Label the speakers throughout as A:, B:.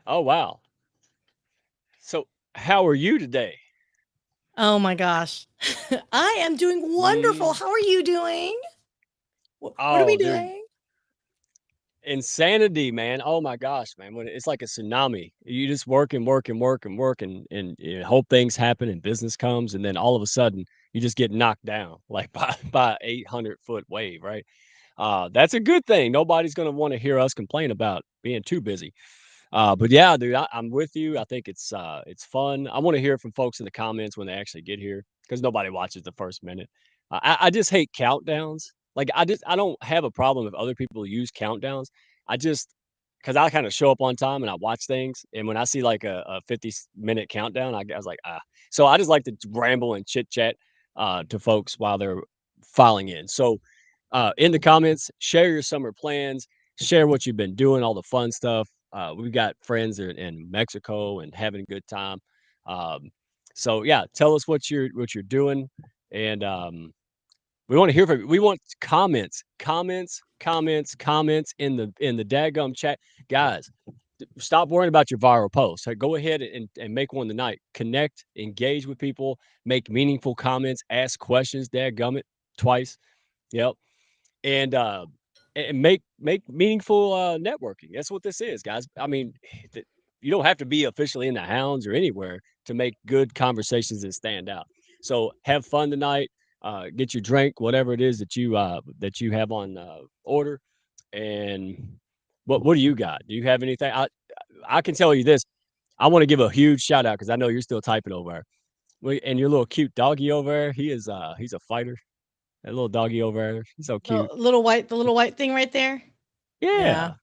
A: Oh, wow. So, how are you today?
B: Oh my gosh. I am doing wonderful.
A: Mm.
B: How are you doing? What are we
A: Oh, dude,
B: doing?
A: insanity, man. Oh my gosh, man. When it's like a tsunami. You just work and work and work and work and you hope things happen and business comes, and then all of a sudden you just get knocked down like by a 800-foot wave, right? That's a good thing. Nobody's gonna want to hear us complain about being too busy. But yeah, dude, I'm with you. I think it's fun. I want to hear from folks in the comments when they actually get here because nobody watches the first minute. I just hate countdowns. Like I don't have a problem if other people use countdowns. I just because I kind of show up on time and I watch things, and when I see like a 50-minute countdown, I was like, ah. So I just like to ramble and chit chat to folks while they're filing in. So in the comments, share your summer plans, share what you've been doing, all the fun stuff. We've got friends in Mexico and having a good time. Um, so yeah, tell us what you're doing, and we want to hear from you. We want comments, comments, comments, comments in the daggum chat, guys. Stop worrying about your viral posts. Hey, go ahead and make one tonight. Connect, engage with people, make meaningful comments, ask questions. Dadgummit, twice. Yep and make meaningful networking. That's what this is, guys. I mean, you don't have to be officially in the hounds or anywhere to make good conversations and stand out. So have fun tonight. Get your drink, whatever it is that you have on order. And what do you got? Do you have anything? I can tell you this. I want to give a huge shout out because I know you're still typing over there. And your little cute doggy over there, he's a fighter. That little doggy over there, he's so
B: The
A: cute.
B: little white thing right there. Yeah.
A: Yeah.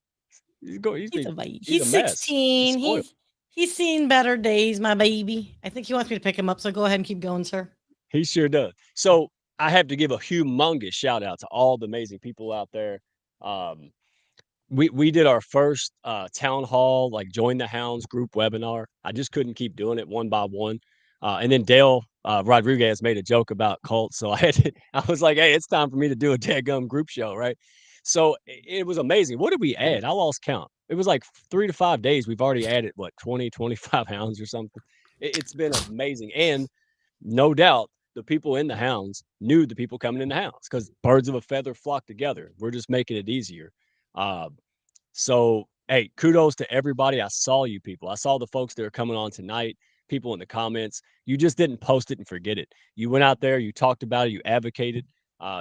A: He's
B: He's
A: been
B: a baby.
A: he's a
B: He's
A: mess. He's
B: 16.
A: spoiled.
B: He's seen better days, my baby. I think he wants me to pick him up, so go ahead and keep going, sir.
A: He sure does. So, I have to give a humongous shout out to all the amazing people out there. Um, we did our first, town hall, like, join the hounds group webinar. I just couldn't keep doing it one by one. And then Dale, Rodriguez made a joke about cults, so I was like, "Hey, it's time for me to do a dadgum group show," right? So, it was amazing. What did we add? I lost count. It was like 3 to 5 days, we've already added, what, 20, 25 hounds or something? It's been amazing, and no doubt the people in the hounds knew the people coming in the hounds because birds of a feather flock together. We're just making it easier. Uh, so, hey, kudos to everybody. I saw you people. I saw the folks that are coming on tonight, people in the comments. You just didn't post it and forget it. You went out there, you talked about it, you advocated,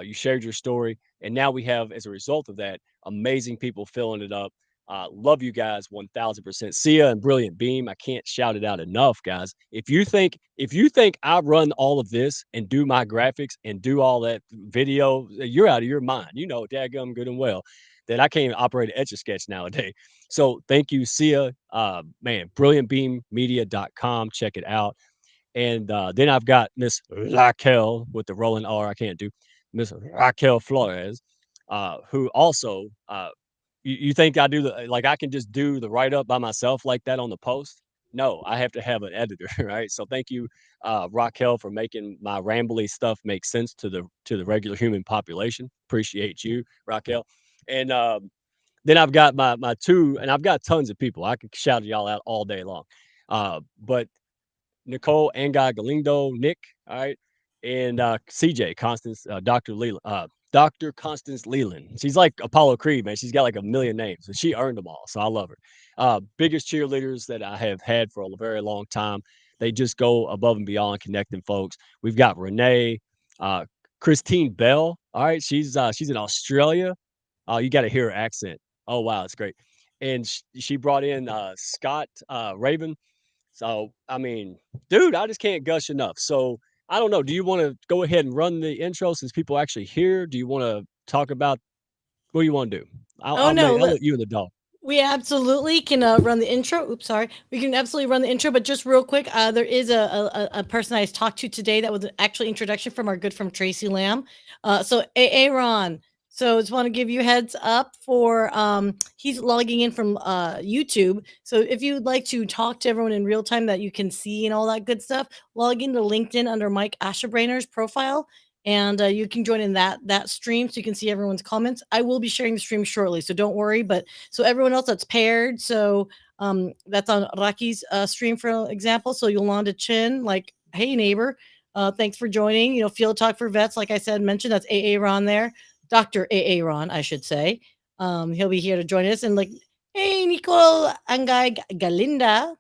A: you shared your story. And now we have, as a result of that, amazing people filling it up. Love you guys 1000%. Sia and Brilliant Beam. I can't shout it out enough, guys. If you think I run all of this and do my graphics and do all that video, you're out of your mind. You know, dadgum good and well that I can't even operate an Etch a Sketch nowadays. So thank you, Sia. Man, brilliantbeammedia.com. Check it out. And then I've got Miss Raquel with the rolling R. I can't do Miss Raquel Flores, who also you think I do the like I can just do the write up by myself like that on the post? No, I have to have an editor, right? So thank you, Raquel, for making my rambly stuff make sense to the regular human population. Appreciate you, Raquel. And then I've got my two, and I've got tons of people. I could shout y'all out all day long. But Nicole Angai Galindo, Nick, all right, and CJ Constance, Dr. Leland, Dr. Constance Leland. She's like Apollo Creed, man. She's got like a million names, and she earned them all. So I love her. Biggest cheerleaders that I have had for a very long time. They just go above and beyond connecting folks. We've got Renee, uh, Christine Bell. All right, she's in Australia. You got to hear her accent. Oh wow, it's great. And she brought in Scott Raven. So, I mean, dude, I just can't gush enough. So, I don't know. Do you want to go ahead and run the intro since people actually here? Do you want to talk about what do you want to do?
B: Oh no,
A: I'll let you and the dog.
B: we absolutely can run the intro. Oops, sorry. We can absolutely run the intro, but just real quick, there is a person I talked to today that was actually introduction from our good friend Tracy Lamb. So Aaron. So just want to give you heads up for he's logging in from YouTube. So if you'd like to talk to everyone in real time that you can see and all that good stuff, log into LinkedIn under Mike Asherbrainer's profile and you can join in that stream so you can see everyone's comments. I will be sharing the stream shortly, so don't worry. But so everyone else that's paired, so that's on Raki's stream, for example. So Yolanda Chin, like, hey neighbor, thanks for joining. Field Talk for Vets, like I said, mentioned, that's AA Ron there, Dr. AA Ron, I should say. He'll be here to join us, and like, hey Nicole Angay Galinda.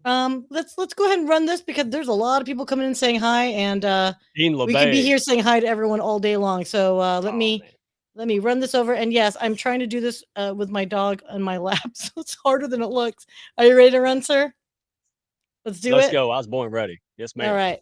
B: Let's go ahead and run this because there's a lot of people coming in saying hi, and we could be here saying hi to everyone all day long. So let me run this over. And yes, I'm trying to do this with my dog on my lap, so it's harder than it looks. Are you ready to run, sir? Let's do it.
A: Let's go. I was born ready. Yes, ma'am.
B: All right.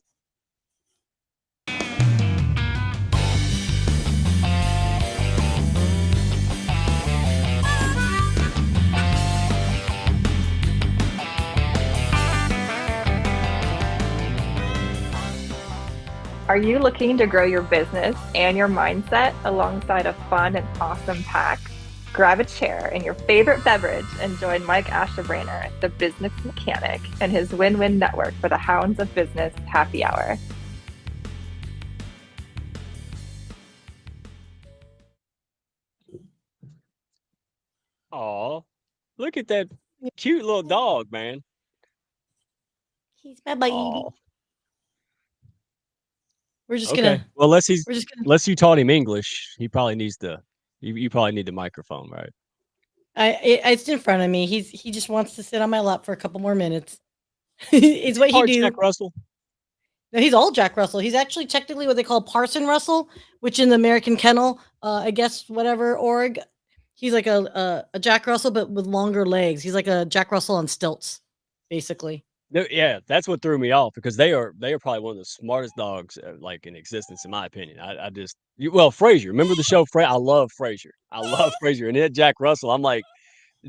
C: Are you looking to grow your business and your mindset alongside a fun and awesome pack? Grab a chair and your favorite beverage and join Mike Ashebrainer, the business mechanic, and his win-win network for the Hounds of Business Happy Hour.
A: Aw, look at that cute little dog, man.
B: He's my baby.
A: Aw.
B: We're just gonna.
A: Well, unless you taught him English, he probably needs you probably need the microphone, right?
B: It's in front of me. He just wants to sit on my lap for a couple more minutes. It's what he do.
A: Jack Russell.
B: No, he's all Jack Russell. He's actually technically what they call Parson Russell, which in the American Kennel, I guess whatever org, he's like a Jack Russell but with longer legs. He's like a Jack Russell on stilts, basically.
A: No, yeah, that's what threw me off because they are probably one of the smartest dogs like in existence, in my opinion. Frasier. Remember the show I love Frasier. I love Frasier, and then Jack Russell. I'm like,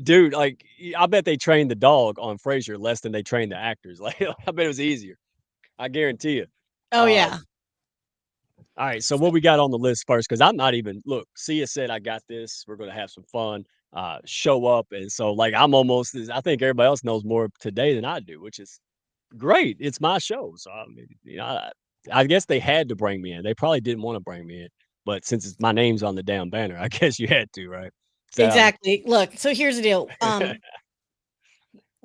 A: dude, like I bet they trained the dog on Frasier less than they trained the actors. Like I bet it was easier. I guarantee you.
B: Oh yeah.
A: All right, so what we got on the list first? Because I'm not even Sia said I got this. We're gonna have some fun. Show up, and so like I think everybody else knows more today than I do, which is great. It's my show, so I mean, I guess they had to bring me in. They probably didn't want to bring me in, but since my name's on the damn banner, I guess you had to, right?
B: Exactly. Look, so here's the deal.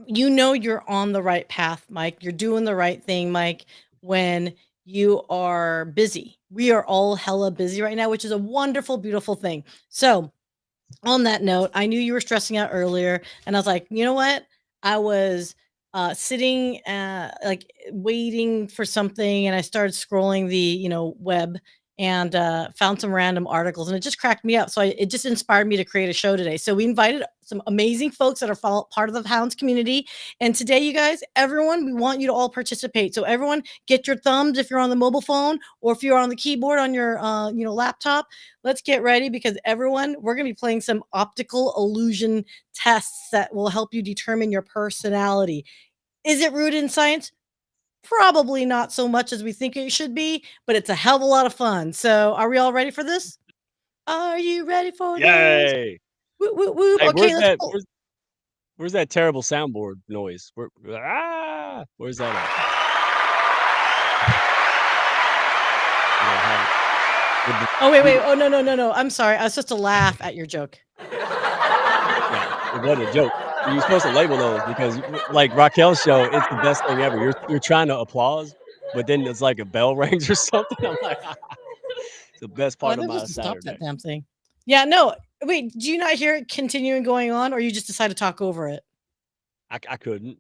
B: You're on the right path, Mike. You're doing the right thing, Mike, when you are busy. We are all hella busy right now, which is a wonderful, beautiful thing. So on that note, I knew you were stressing out earlier, and I was like, you know what? I was sitting like waiting for something, and I started scrolling the web and found some random articles, and it just cracked me up. So it just inspired me to create a show today. So we invited some amazing folks that are part of the Hounds community. And today, you guys, everyone, we want you to all participate. So everyone, get your thumbs if you're on the mobile phone or if you're on the keyboard on your laptop. Let's get ready because everyone, we're going to be playing some optical illusion tests that will help you determine your personality. Is it rooted in science? Probably not so much as we think it should be, but it's a hell of a lot of fun. So are we all ready for this? Are you ready for this?
A: Yay!
B: Woo, woo, woo.
A: Hey,
B: okay,
A: where's that terrible soundboard noise? Where's that
B: at? Oh, wait. Oh, no. I'm sorry. I was supposed to laugh at your joke.
A: Yeah, it wasn't a joke. You're supposed to label those because, like Raquel's show, it's the best thing ever. You're trying to applause, but then it's like a bell rings or something. I'm like, it's the best part of my Saturday.
B: Stop that damn thing. Yeah, no. Wait, do you not hear it continuing going on, or you just decide to talk over it?
A: I couldn't.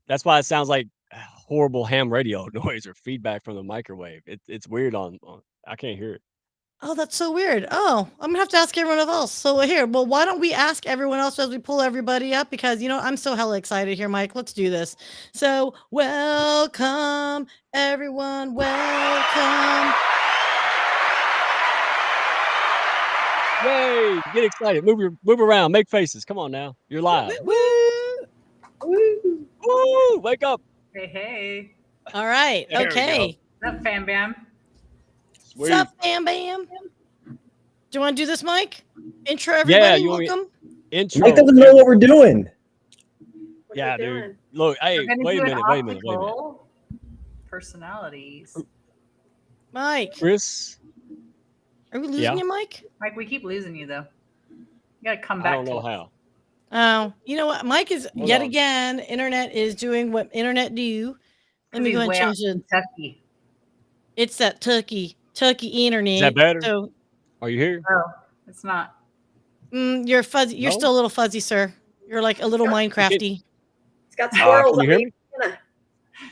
A: That's why it sounds like horrible ham radio noise or feedback from the microwave. It's weird on I can't hear it.
B: Oh, that's so weird. Oh, I'm gonna have to ask everyone else. So why don't we ask everyone else as we pull everybody up? Because I'm so hella excited here, Mike. Let's do this. So welcome, everyone. Welcome.
A: Yay! Get excited. Move around. Make faces. Come on now. You're live.
B: Woo!
A: Woo! Woo! Wake up.
D: Hey.
B: All right.
A: There
B: okay.
D: What's up, Fam Bam?
B: What's up, Bam Bam? Do you want to do this, Mike? Intro everybody.
A: Yeah,
B: welcome.
A: Intro.
E: Mike doesn't know what we're doing.
A: Yeah, dude. Look, hey, wait a minute.
D: Personalities.
B: Mike.
A: Chris,
B: Are we losing
A: yeah,
B: you, Mike?
D: Mike, we keep losing you though. You gotta come
A: I
D: back
A: don't
D: to
A: know
D: us.
A: how.
B: Oh, you know what? Mike is
A: Hold
B: yet
A: on.
B: again. Internet is doing what internet do. Let
D: 'Cause
B: me go
D: he's
B: ahead and
D: way out
B: change
D: in
B: it.
D: Kentucky.
B: It's that Turkey
A: Is
B: internet.
A: that better?
B: So
A: Are you here?
D: Oh, it's not.
B: you're fuzzy. You're
A: No?
B: still a little fuzzy, sir. You're like a little
E: Yeah.
B: Minecrafty.
E: It's got squirrels
A: Can you
E: on
A: hear
E: the
A: me?
E: antenna.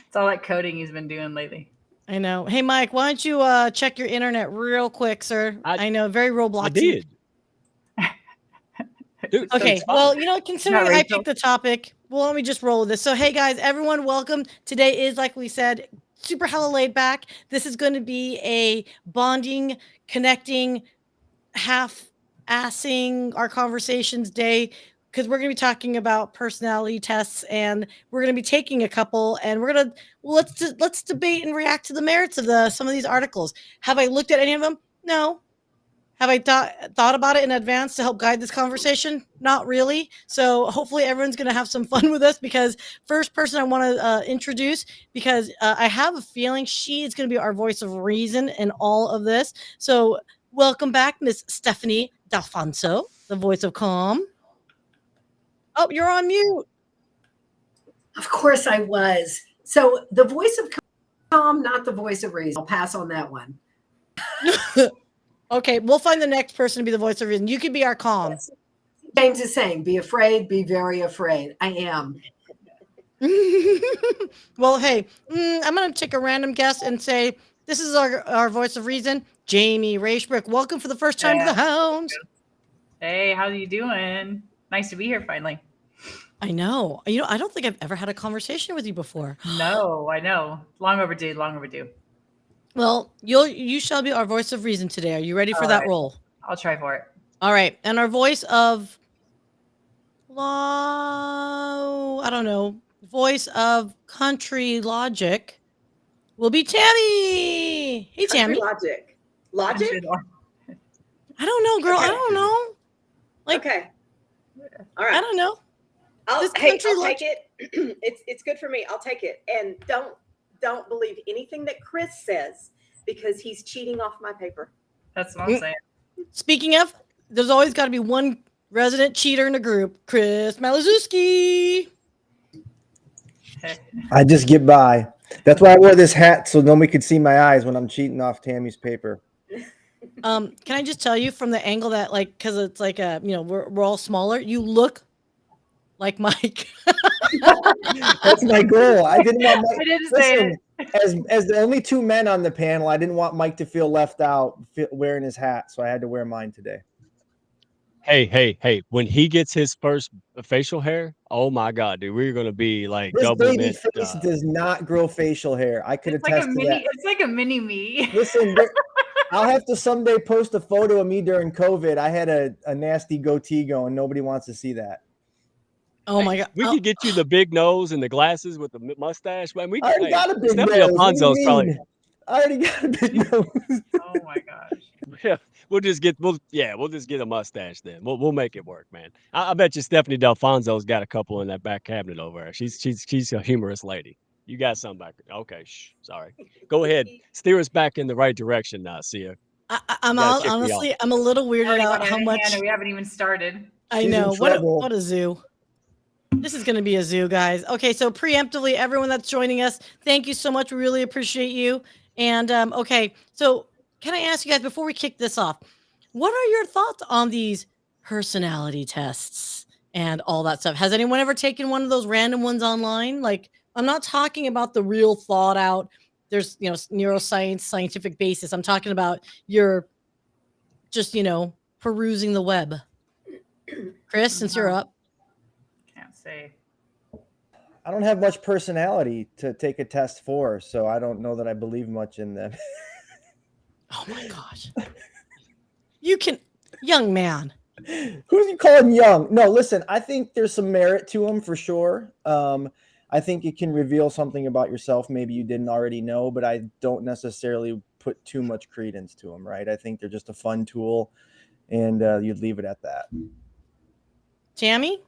D: It's all that coding he's been doing lately.
B: I know. Hey, Mike, why don't you check your internet real quick, sir?
A: I
B: I know, very
A: I
B: Robloxy.
A: did. Dude,
B: Okay,
A: it's fine.
B: well, you know, considering I
D: Rachel.
B: picked the topic, well, let me just roll with this. So, hey guys, everyone, welcome. Today is, like we said, super hella laid back. This is going to be a bonding, connecting, half-assing our conversations day because we're going to be talking about personality tests, and we're going to be taking a couple, and we're going to let's debate and react to the merits of some of these articles. Have I looked at any of them? No. Have I thought about it in advance to help guide this conversation? Not really. So hopefully everyone's going to have some fun with us, because first person I want to introduce, because I have a feeling she is going to be our voice of reason in all of this. So welcome back, Miss Stephanie Dalfonzo, the voice of calm. Oh, you're on mute.
E: Of course I was. So the voice of calm, not the voice of reason. I'll pass on that one.
B: Okay, we'll find the next person to be the voice of reason. You could be our calm.
E: Yes. James is saying, be afraid, be very afraid. I am.
B: Well, hey, I'm going to take a random guess and say this is our voice of reason, Jami Raishbrook. Welcome for the first time to the Hounds.
D: Hey, how you doing? Nice to be here finally.
B: I know. You know, I don't think I've ever had a conversation with you before.
D: No, I know. Long overdue, long overdue.
B: Well, you shall be our voice of reason today. Are you ready for
D: All
B: that
D: right.
B: role?
D: I'll try for it.
B: All right. And our voice of law, I don't know, voice of country logic will be Tammy. Hey,
E: Country
B: Tammy.
E: logic. Logic?
B: I don't know, girl. I
E: Okay.
B: don't know. Like,
E: Okay. All
B: I
E: right.
B: don't know. This
E: Hey,
B: country
E: I'll
B: logic.
E: take it. It's good for me. I'll take it. And don't believe anything that Chris says, because he's cheating off my paper.
D: That's what I'm saying.
B: Speaking of, there's always got to be one resident cheater in the group. Chris Maliszewski.
F: I just get by. That's why I wear this hat, so nobody could see my eyes when I'm cheating off Tammy's paper.
B: Can I just tell you from the angle that, like, because it's like we're all smaller. You look like Mike.
F: That's my goal. I didn't want Mike.
D: I didn't say
F: Listen, as the only two men on the panel, I didn't want Mike to feel left out wearing his hat, so I had to wear mine today.
A: Hey! When he gets his first facial hair, oh my God, dude, we're gonna be like
F: This
A: double
F: baby
A: mint.
F: face does not grow facial hair. I could
D: it's like a
F: attest to
D: mini.
F: that.
D: It's like a mini me.
F: Listen, I'll have to someday post a photo of me during COVID. I had a nasty goatee going. Nobody wants to see that.
B: Oh my God.
A: We could get you the big nose and the glasses with the mustache, man.
F: I already got a big
A: Stephanie
F: nose. What do you
A: Alfonso's probably.
F: mean? I already got a big nose.
D: Oh my gosh.
A: Yeah, we'll just get a mustache then. We'll make it work, man. I bet you Stephanie Dalfonzo's got a couple in that back cabinet over there. She's a humorous lady. You got some back there. Okay, sorry. Go ahead. Steer us back in the right direction now, Sia.
B: I'm honestly, I'm a little weirded out how much.
D: And we haven't even started.
B: I
F: She's
B: know.
F: in trouble.
B: What a zoo. This is going to be a zoo, guys. Okay, so preemptively, everyone that's joining us, thank you so much. We really appreciate you. And okay, so can I ask you guys before we kick this off, what are your thoughts on these personality tests and all that stuff? Has anyone ever taken one of those random ones online? Like, I'm not talking about the real thought out. There's, neuroscience, scientific basis. I'm talking about your just, perusing the web. Chris, since you're up.
D: Can't say.
F: I don't have much personality to take a test for, so I don't know that I believe much in them.
B: Oh my gosh. Young man.
F: Who's you calling young? No, listen, I think there's some merit to them for sure. I think it can reveal something about yourself maybe you didn't already know, but I don't necessarily put too much credence to them, right? I think they're just a fun tool, and you'd leave it at that.
B: Tammy?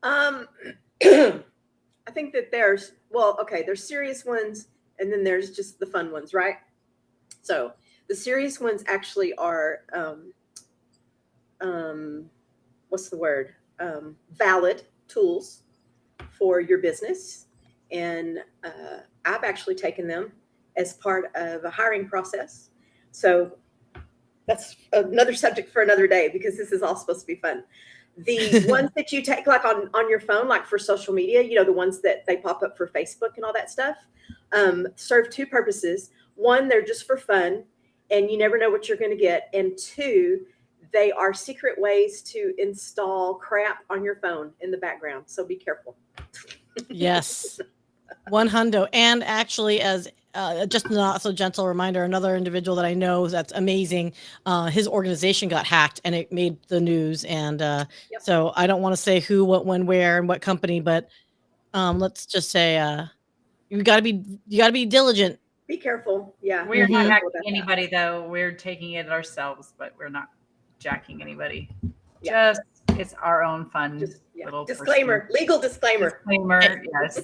E: I think that there's serious ones and then there's just the fun ones, right? So the serious ones actually are, what's the word? Valid tools for your business. And I've actually taken them as part of a hiring process. So that's another subject for another day, because this is all supposed to be fun. The ones that you take like on your phone, like for social media, you know, the ones that they pop up for Facebook and all that stuff, serve two purposes. One, they're just for fun and you never know what you're going to get. And two, they are secret ways to install crap on your phone in the background. So be careful.
B: Yes. 100. And actually, as just a not so gentle reminder, another individual that I know that's amazing, his organization got hacked and it made the news. And so I don't want to say who, what, when, where, and what company, but let's just say you got to be diligent.
E: Be careful. Yeah.
D: We're not hacking anybody, though. We're taking it ourselves, but we're not jacking anybody.
E: Yeah.
D: Just, it's our own fun. Little
E: disclaimer, legal disclaimer.
D: Yes.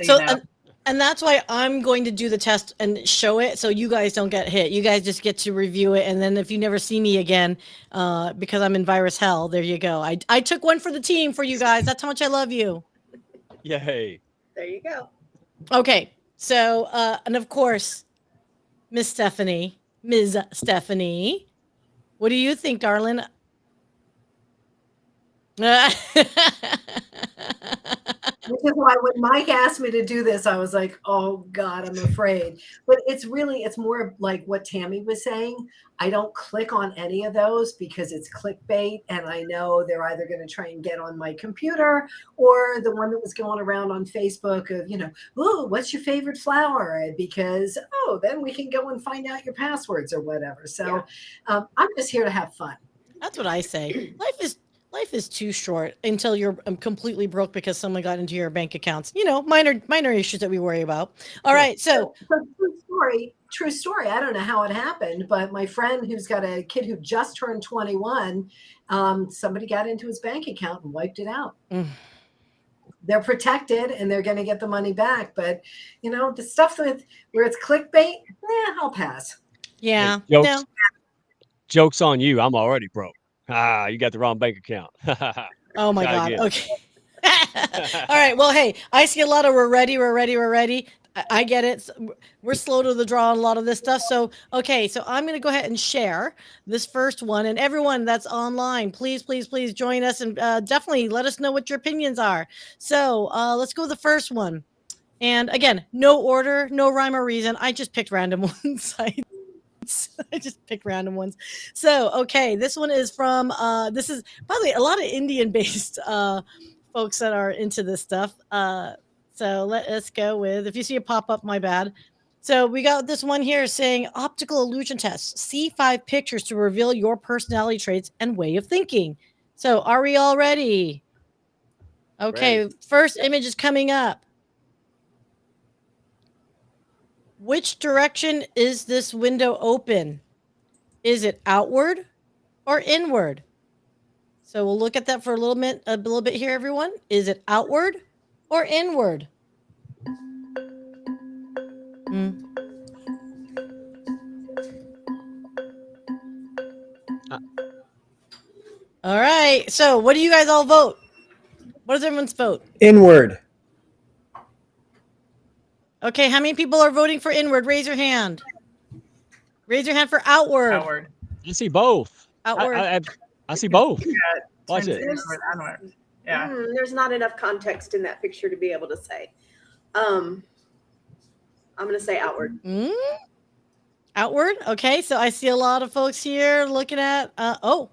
D: So you know.
B: And that's why I'm going to do the test and show it, so you guys don't get hit. You guys just get to review it, and then if you never see me again, because I'm in virus hell, there you go. I took one for the team for you guys. That's how much I love you.
A: Yay.
E: There you go.
B: Okay, so and of course, Ms. Stephanie, what do you think, darling?
G: Which is why when Mike asked me to do this, I was like, oh God, I'm afraid. But it's more like what Tammy was saying. I don't click on any of those because it's clickbait. And I know they're either going to try and get on my computer, or the one that was going around on Facebook of, you know, oh, what's your favorite flower? Because, oh, then we can go and find out your passwords or whatever. So I'm just here to have fun.
B: That's what I say. Life is too short until you're completely broke because someone got into your bank accounts. You know, minor issues that we worry about. All right, so
G: true story. I don't know how it happened, but my friend who's got a kid who just turned 21, somebody got into his bank account and wiped it out. They're protected and they're going to get the money back. But, you know, the stuff where it's clickbait, I'll pass.
B: Yeah.
A: Hey, joke's on you. I'm already broke. You got the wrong bank account.
B: Oh my God. Okay. All right. Well, hey, I see a lot of we're ready. I get it. We're slow to the draw on a lot of this stuff. So, okay. So I'm going to go ahead and share this first one, and everyone that's online, please join us and definitely let us know what your opinions are. So let's go with the first one. And again, no order, no rhyme or reason. I just picked random ones. I just pick random ones. So, okay, this one is from, this is probably a lot of Indian-based folks that are into this stuff. So let us go with, if you see a pop-up, my bad. So we got this one here saying, optical illusion test. See 5 pictures to reveal your personality traits and way of thinking. So are we all ready? Okay, first image is coming up. Which direction is this window open? Is it outward or inward? So we'll look at that for a little bit here, everyone. Is it outward or inward? All right. So what do you guys all vote? What does everyone's vote?
F: Inward.
B: Okay, how many people are voting for inward? Raise your hand. Raise your hand for outward.
D: Outward.
A: I see both.
B: Outward.
A: I see both.
D: Yeah,
A: Watch it.
D: Yeah.
E: There's not enough context in that picture to be able to say. I'm going to say outward.
B: Outward. Okay, so I see a lot of folks here looking at. Paul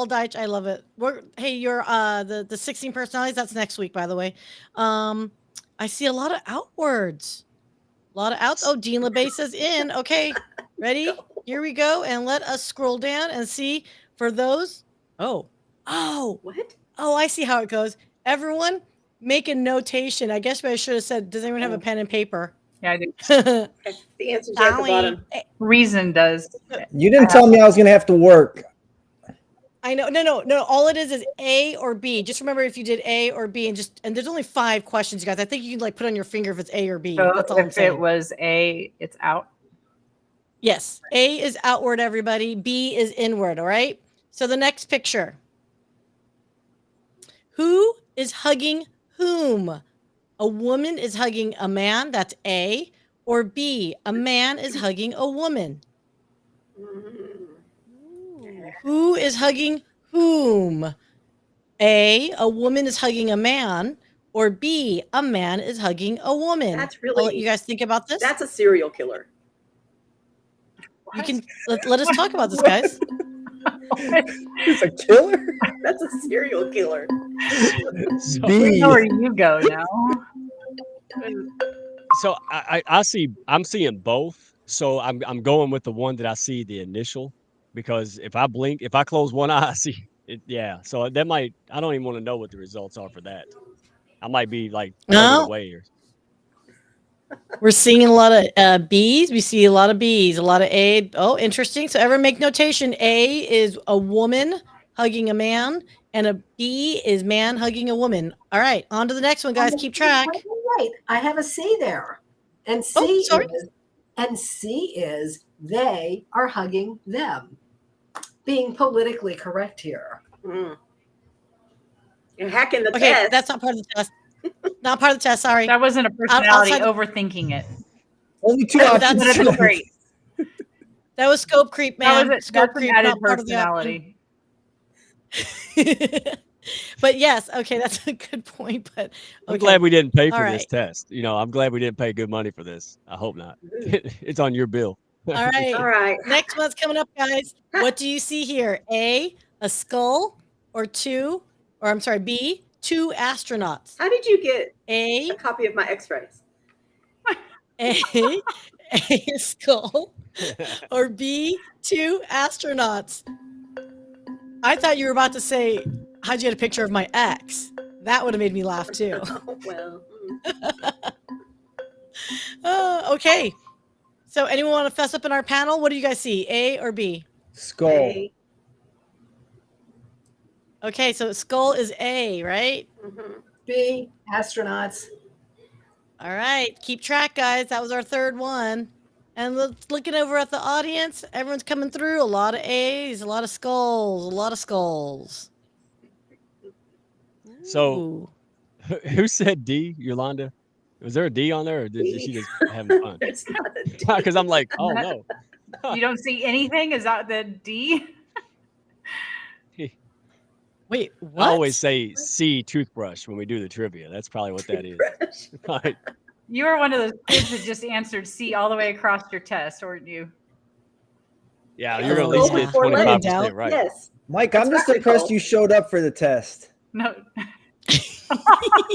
B: Deitch, I love it. Hey, you're the 16 personalities. That's next week, by the way. I see a lot of outwards. A lot of outs. Oh, Dean LeBay says in. Okay, ready? Here we go. And let us scroll down and see for those. Oh,
E: what?
B: Oh, I see how it goes. Everyone make a notation. I guess what I should have said, does anyone have a pen and paper?
D: Yeah, I do.
E: Okay. The answer's at the bottom.
D: Reason does.
F: You didn't tell me I was going to have to work.
B: I know. No. All it is A or B. Just remember if you did A or B, and there's only 5 questions, you guys. I think you can like put on your finger if it's A or B.
D: So
B: That's all I'm
D: if
B: saying.
D: it was A, it's out.
B: Yes. A is outward, everybody. B is inward. All right. So the next picture. Who is hugging whom? A woman is hugging a man. That's A. Or B, a man is hugging a woman. Who is hugging whom? A woman is hugging a man, or B, a man is hugging a woman.
E: That's
B: I'll let
E: really,
B: you guys think about this.
E: that's a serial killer.
B: You can let us talk about this, guys.
F: He's a killer.
E: That's a serial killer.
A: So,
F: B.
D: Where do you go now?
A: so I'm seeing both. So I'm going with the one that I see the initial, because if I close one eye, I see it. Yeah. So that might, I don't even want to know what the results are for that. I might be like turned
B: No.
A: away or.
B: We're seeing a lot of B's. We see a lot of B's, a lot of A. Oh, interesting. So everyone make notation. A is a woman hugging a man, and a B is man hugging a woman. All right, on to the next one, guys. Keep track.
G: Right. I have a C there. And
B: sorry.
G: C is they are hugging them. Being politically correct here.
E: Mm. You're hacking the
B: Okay,
E: test.
B: that's not part of the test. Not part of the test. Sorry.
D: That wasn't a personality
B: outside-
D: overthinking it.
F: Only 2
B: That's
F: options.
D: That's
B: true.
D: great.
B: That was scope creep, man.
D: That was
B: Scope
D: that's an added
B: not part of the option.
D: personality.
B: But yes, okay, that's a good point. But
A: I'm
B: okay.
A: glad we didn't pay for
B: All
A: this
B: right.
A: test. I'm glad we didn't pay good money for this. I hope not. It's on your bill.
B: All right.
E: All right.
B: Next one's coming up, guys. What do you see here? A skull, or B, 2 astronauts.
E: How did you get
B: A
E: a copy of my x-rays?
B: A skull, or B, 2 astronauts. I thought you were about to say, how'd you get a picture of my ex? That would have made me laugh too.
E: Oh, well.
B: Okay. So anyone want to fess up in our panel? What do you guys see? A or B?
F: Skull.
E: A.
B: Okay, so skull is A, right?
E: Mhm.
G: B, astronauts.
B: All right. Keep track, guys. That was our third one. And looking over at the audience, everyone's coming through. A lot of A's, a lot of skulls, a lot of skulls.
A: So
B: Ooh.
A: who said D, Yolanda? Was there a D on there, or did she just having fun?
E: It's not a D.
A: Because I'm like, oh no.
D: You don't see anything? Is that the D?
B: Wait, what?
A: I always say C, toothbrush, when we do the trivia. That's probably what that is. Right.
D: You were one of those kids that just answered C all the way across your test, weren't you?
A: Yeah,
B: Yeah,
A: you're gonna at least get
E: before letting
A: 25% right.
E: Yes.
F: Mike, I'm just
E: That's
F: impressed
E: practical.
F: you showed up for the test.
D: No.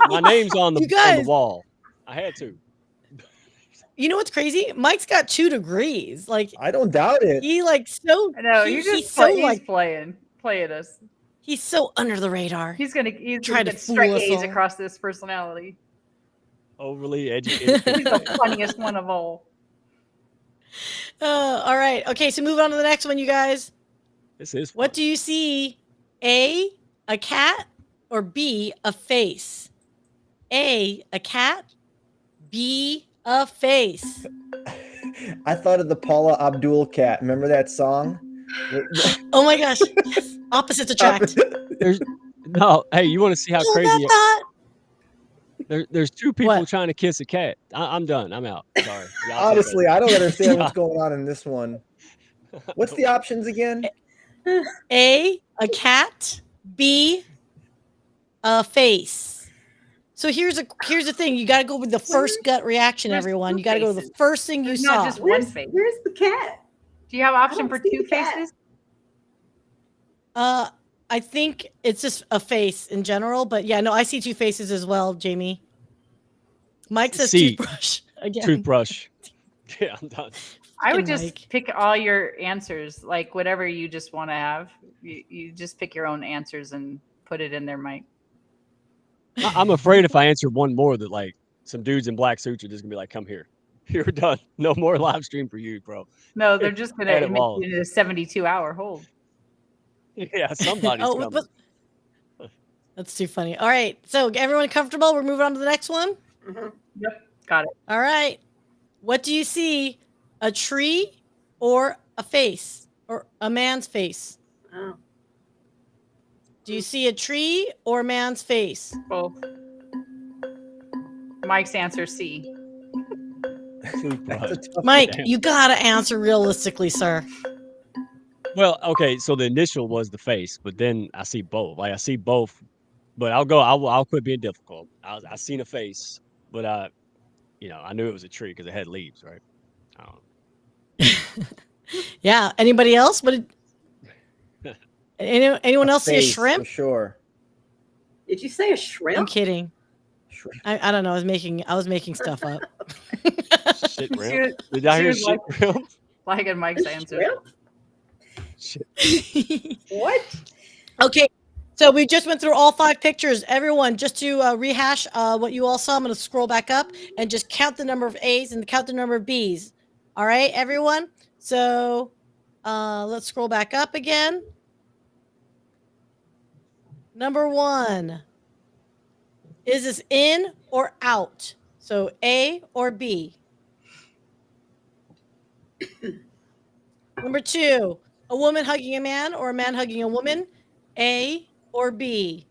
A: My name's on
B: You
A: the
B: guys-
A: wall. I had to.
B: You know what's crazy? Mike's got 2 degrees. Like
F: I don't doubt it.
B: he like so.
D: No,
B: he-
D: he's
B: he's
D: just
B: so
D: he's
B: like
D: playing us.
B: he's so under the radar.
D: He's gonna
B: Try to
D: get
B: fool
D: straight
B: us
D: A's
B: all.
D: across this personality.
A: Overly educated.
D: He's the funniest one of all.
B: All right. Okay, so move on to the next one, you guys.
A: This is
B: What do you see? A cat, or B, a face? A cat, B, a face.
F: I thought of the Paula Abdul cat. Remember that song?
B: Oh my gosh. Yes. Opposites attract.
A: There's no. Hey, you want to see how
B: Hold
A: crazy?
B: that
A: There's 2 people
B: What?
A: trying to kiss a cat. I'm done. I'm out. Sorry. Y'all
F: Honestly, I don't understand what's
A: Yeah.
F: going on in this one. What's the options again?
B: thought. A cat, B, a face. So here's the thing. You got to go with the first gut reaction,
D: There's
B: everyone.
D: 2
B: You got to go with the
D: faces.
B: first thing you
D: There's
B: saw.
D: not just one face.
E: Where's the cat?
D: Do you have option
E: don't
D: for
E: see
D: 2
E: the cat.
D: faces?
B: I think it's just a face in general, but yeah, no, I see 2 faces as well, Jamie. Mike says
A: C.
B: toothbrush again.
A: Toothbrush. Yeah, I'm done.
D: I would
B: Fucking
D: just
B: Mike.
D: pick all your answers, like whatever you just want to have. You just pick your own answers and put it in there, Mike.
A: I'm afraid if I answer one more, that like some dudes in black suits are just gonna be like, "Come here, you're done. No more live stream for you, bro."
D: No, they're just going
A: Add
D: to
A: it
D: make
A: all.
D: you in a 72-hour hold.
A: Yeah, somebody's
B: Oh,
A: coming.
B: that's too funny. All right. So everyone comfortable? We're moving on to the next one.
E: Mhm.
D: Yep, got it.
B: All right. What do you see? A tree or a face or a man's face?
E: Oh.
B: Do you see a tree or a man's face?
D: Both. Mike's answer C.
F: That's a tough
B: Mike,
A: Damn.
B: you gotta answer realistically, sir.
A: Well, okay, so the initial was the face, but then I see both. Like I see both, but I'll quit being difficult. I seen a face, but I knew it was a tree because it had leaves, right? I don't know.
B: Yeah. Anybody else? Anyone else see a
F: Face,
B: shrimp?
F: for sure.
E: Did you say a shrimp?
B: I'm kidding.
F: Shrimp.
B: I don't know. I was making stuff up.
A: Shit,
D: She
A: real.
D: was-
A: Did I
D: she
A: hear
D: was
A: shit, real?
D: Liking Mike's
E: A
D: answer.
E: shrimp?
A: Shit.
E: What?
B: Okay. So we just went through all 5 pictures. Everyone, just to rehash what you all saw, I'm going to scroll back up and just count the number of A's and count the number of B's. All right, everyone? So let's scroll back up again. Number 1. Is this in or out? So A or B? Number 2. A woman hugging a man or a man hugging a woman? A or B?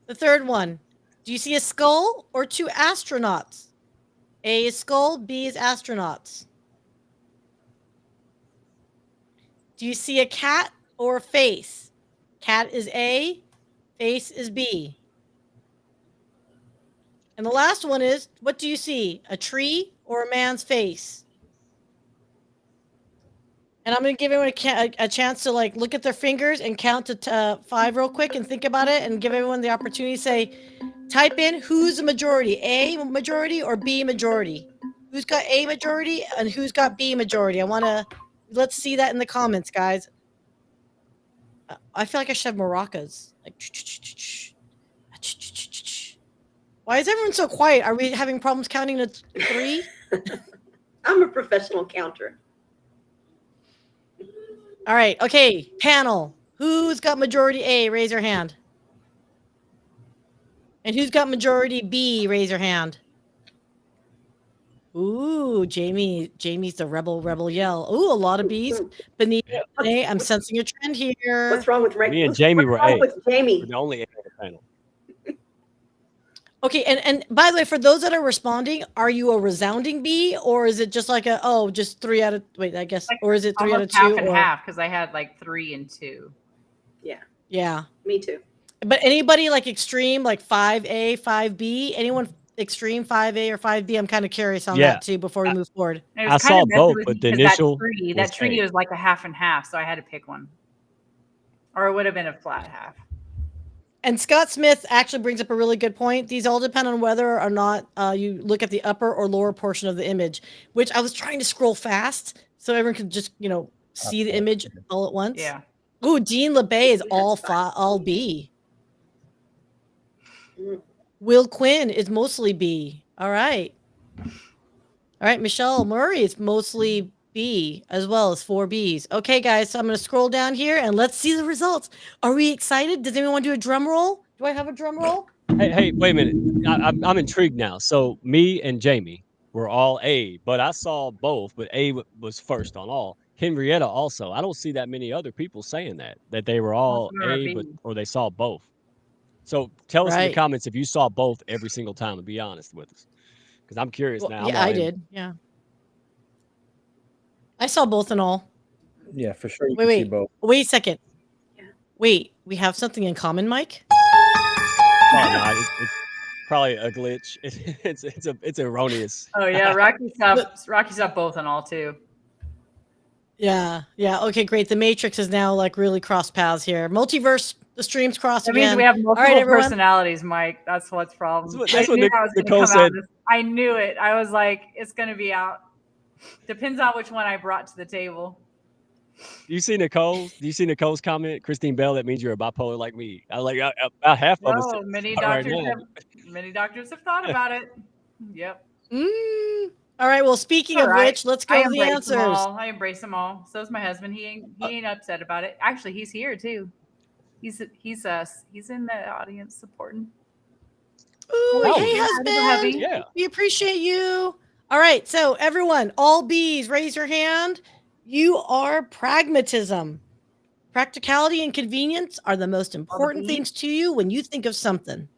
B: The third one. Do you see a skull or 2 astronauts? A is skull, B is astronauts. Do you see a cat or a face? Cat is A, face is B. And the last one is, what do you see? A tree or a man's face? And I'm going to give everyone a chance to like look at their fingers and count to 5 real quick and think about it and give everyone the opportunity to say, type in who's the majority, A majority or B majority. Who's got A majority and who's got B majority? Let's see that in the comments, guys. I feel like I should have maracas. Like, why is everyone so quiet? Are we having problems counting to 3?
E: I'm a professional counter.
B: All right. Okay. Panel. Who's got majority A? Raise your hand. And who's got majority B? Raise your hand. Ooh, Jamie's the rebel yell. Ooh, a lot of B's. Beneath A, I'm sensing a trend here.
E: What's wrong with
A: Me and Jamie were A.
E: with Jamie?
A: We're the only A on the panel.
B: Okay, and by the way, for those that are responding, are you a resounding B or is it just like just 3 out of I guess, or is it 3 out of 2?
D: Half and half because I had like 3 and 2.
B: Yeah.
E: Me too.
B: But anybody like extreme, like 5A, 5B? Anyone extreme 5A or 5B? I'm kind of curious on that too before we move forward.
D: And it was
A: I
D: kind
A: saw
D: of messy
A: both,
D: with
A: but
D: me
A: the
D: 'cause
A: initial
D: that
A: was
D: tree
A: A.
D: was like a half and half, so I had to pick one. Or it would have been a flat half.
B: And Scott Smith actually brings up a really good point. These all depend on whether or not you look at the upper or lower portion of the image, which I was trying to scroll fast so everyone could just, see the image all at once.
D: Yeah.
B: Ooh, Dean LeBay is all B. Will Quinn is mostly B. All right. All right, Michelle Murray is mostly B as well as 4 Bs. Okay, guys, so I'm going to scroll down here and let's see the results. Are we excited? Does anyone want to do a drum roll? Do I have a drum roll?
A: Hey, wait a minute. I'm intrigued now. So me and Jamie were all A, but I saw both, but A was first on all. Henrietta also. I don't see that many other people saying that they were all
D: Most of them are
A: A,
D: B.
A: or they saw both. So tell us in the
B: Right.
A: comments if you saw both every single time, and be honest with us, because I'm curious
B: Well,
A: now. I'm
B: yeah,
A: all
B: I
A: in.
B: did. Yeah. I saw both and all.
F: Yeah, for sure. You
B: Wait,
F: can see
B: wait.
F: both.
B: Wait a second.
E: Yeah.
B: Wait, we have something in common, Mike?
A: Probably not. It's probably a glitch. It's erroneous.
D: Oh yeah, Rocky saw both and all too.
B: Yeah. Okay, great. The Matrix is now like really cross paths here. Multiverse, the streams cross
D: That
B: again.
D: means we have multiple
B: right, everyone.
D: personalities, Mike. That's what's problem.
A: That's what
D: I knew that was gonna
A: Nicole
D: come
A: said.
D: out. I knew it. I was like, it's gonna be out. Depends on which one I brought to the table.
A: Do you see Nicole's comment? Christine Bell, that means you're a bipolar like me. I like about half of us.
D: No, many
A: right
D: doctors
A: now.
D: have thought about it. Yep.
B: All right. Well, speaking of which, let's go to the answers.
D: I embrace them all. So is my husband. He ain't upset about it. Actually, he's here too. He's in the audience supporting.
B: Ooh,
A: Oh,
B: hey,
A: yeah.
B: husband.
A: Yeah.
B: We appreciate you. All right. So, everyone, all B's, raise your hand. You are pragmatism. Practicality and convenience are the most important things to you when you think of something.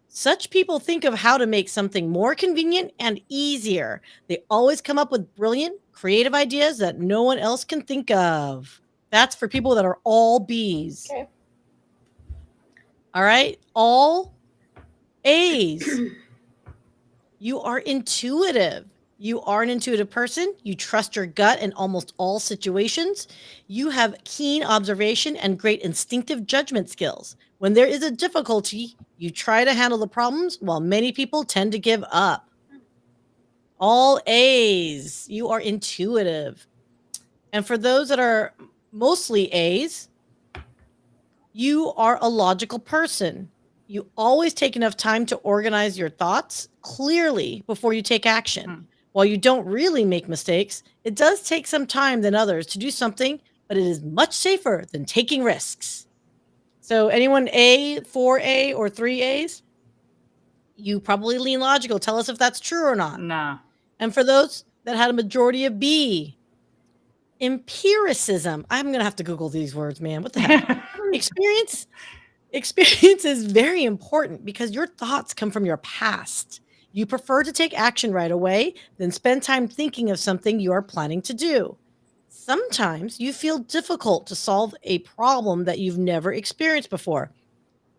B: Such people think of how to make something more convenient and easier. They always come up with brilliant, creative ideas that no one else can think of. That's for people that are all B's.
E: Okay.
B: All right. All A's. You are intuitive. You are an intuitive person. You trust your gut in almost all situations. You have keen observation and great instinctive judgment skills. When there is a difficulty, you try to handle the problems while many people tend to give up. All A's. You are intuitive. And for those that are mostly A's, you are a logical person. You always take enough time to organize your thoughts clearly before you take action. While you don't really make mistakes, it does take some time than others to do something, but it is much safer than taking risks. So anyone A, 4A, or 3As? You probably lean logical. Tell us if that's true or not.
D: No.
B: And for those that had a majority of B, empiricism. I'm going to have to Google these words, man. What the heck? Experience is very important because your thoughts come from your past. You prefer to take action right away than spend time thinking of something you are planning to do. Sometimes you feel difficult to solve a problem that you've never experienced before.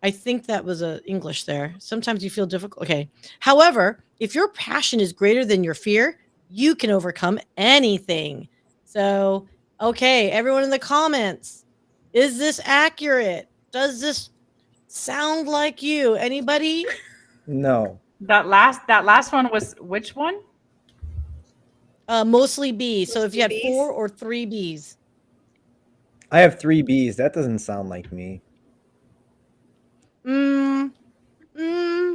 B: I think that was English there. Sometimes you feel difficult. Okay. However, if your passion is greater than your fear, you can overcome anything. So, okay, everyone in the comments, is this accurate? Does this sound like you? Anybody?
F: No.
D: That last one was which one?
B: Mostly B's. So if you had
E: B's?
B: 4 or 3 B's.
F: I have 3 B's. That doesn't sound like me. Are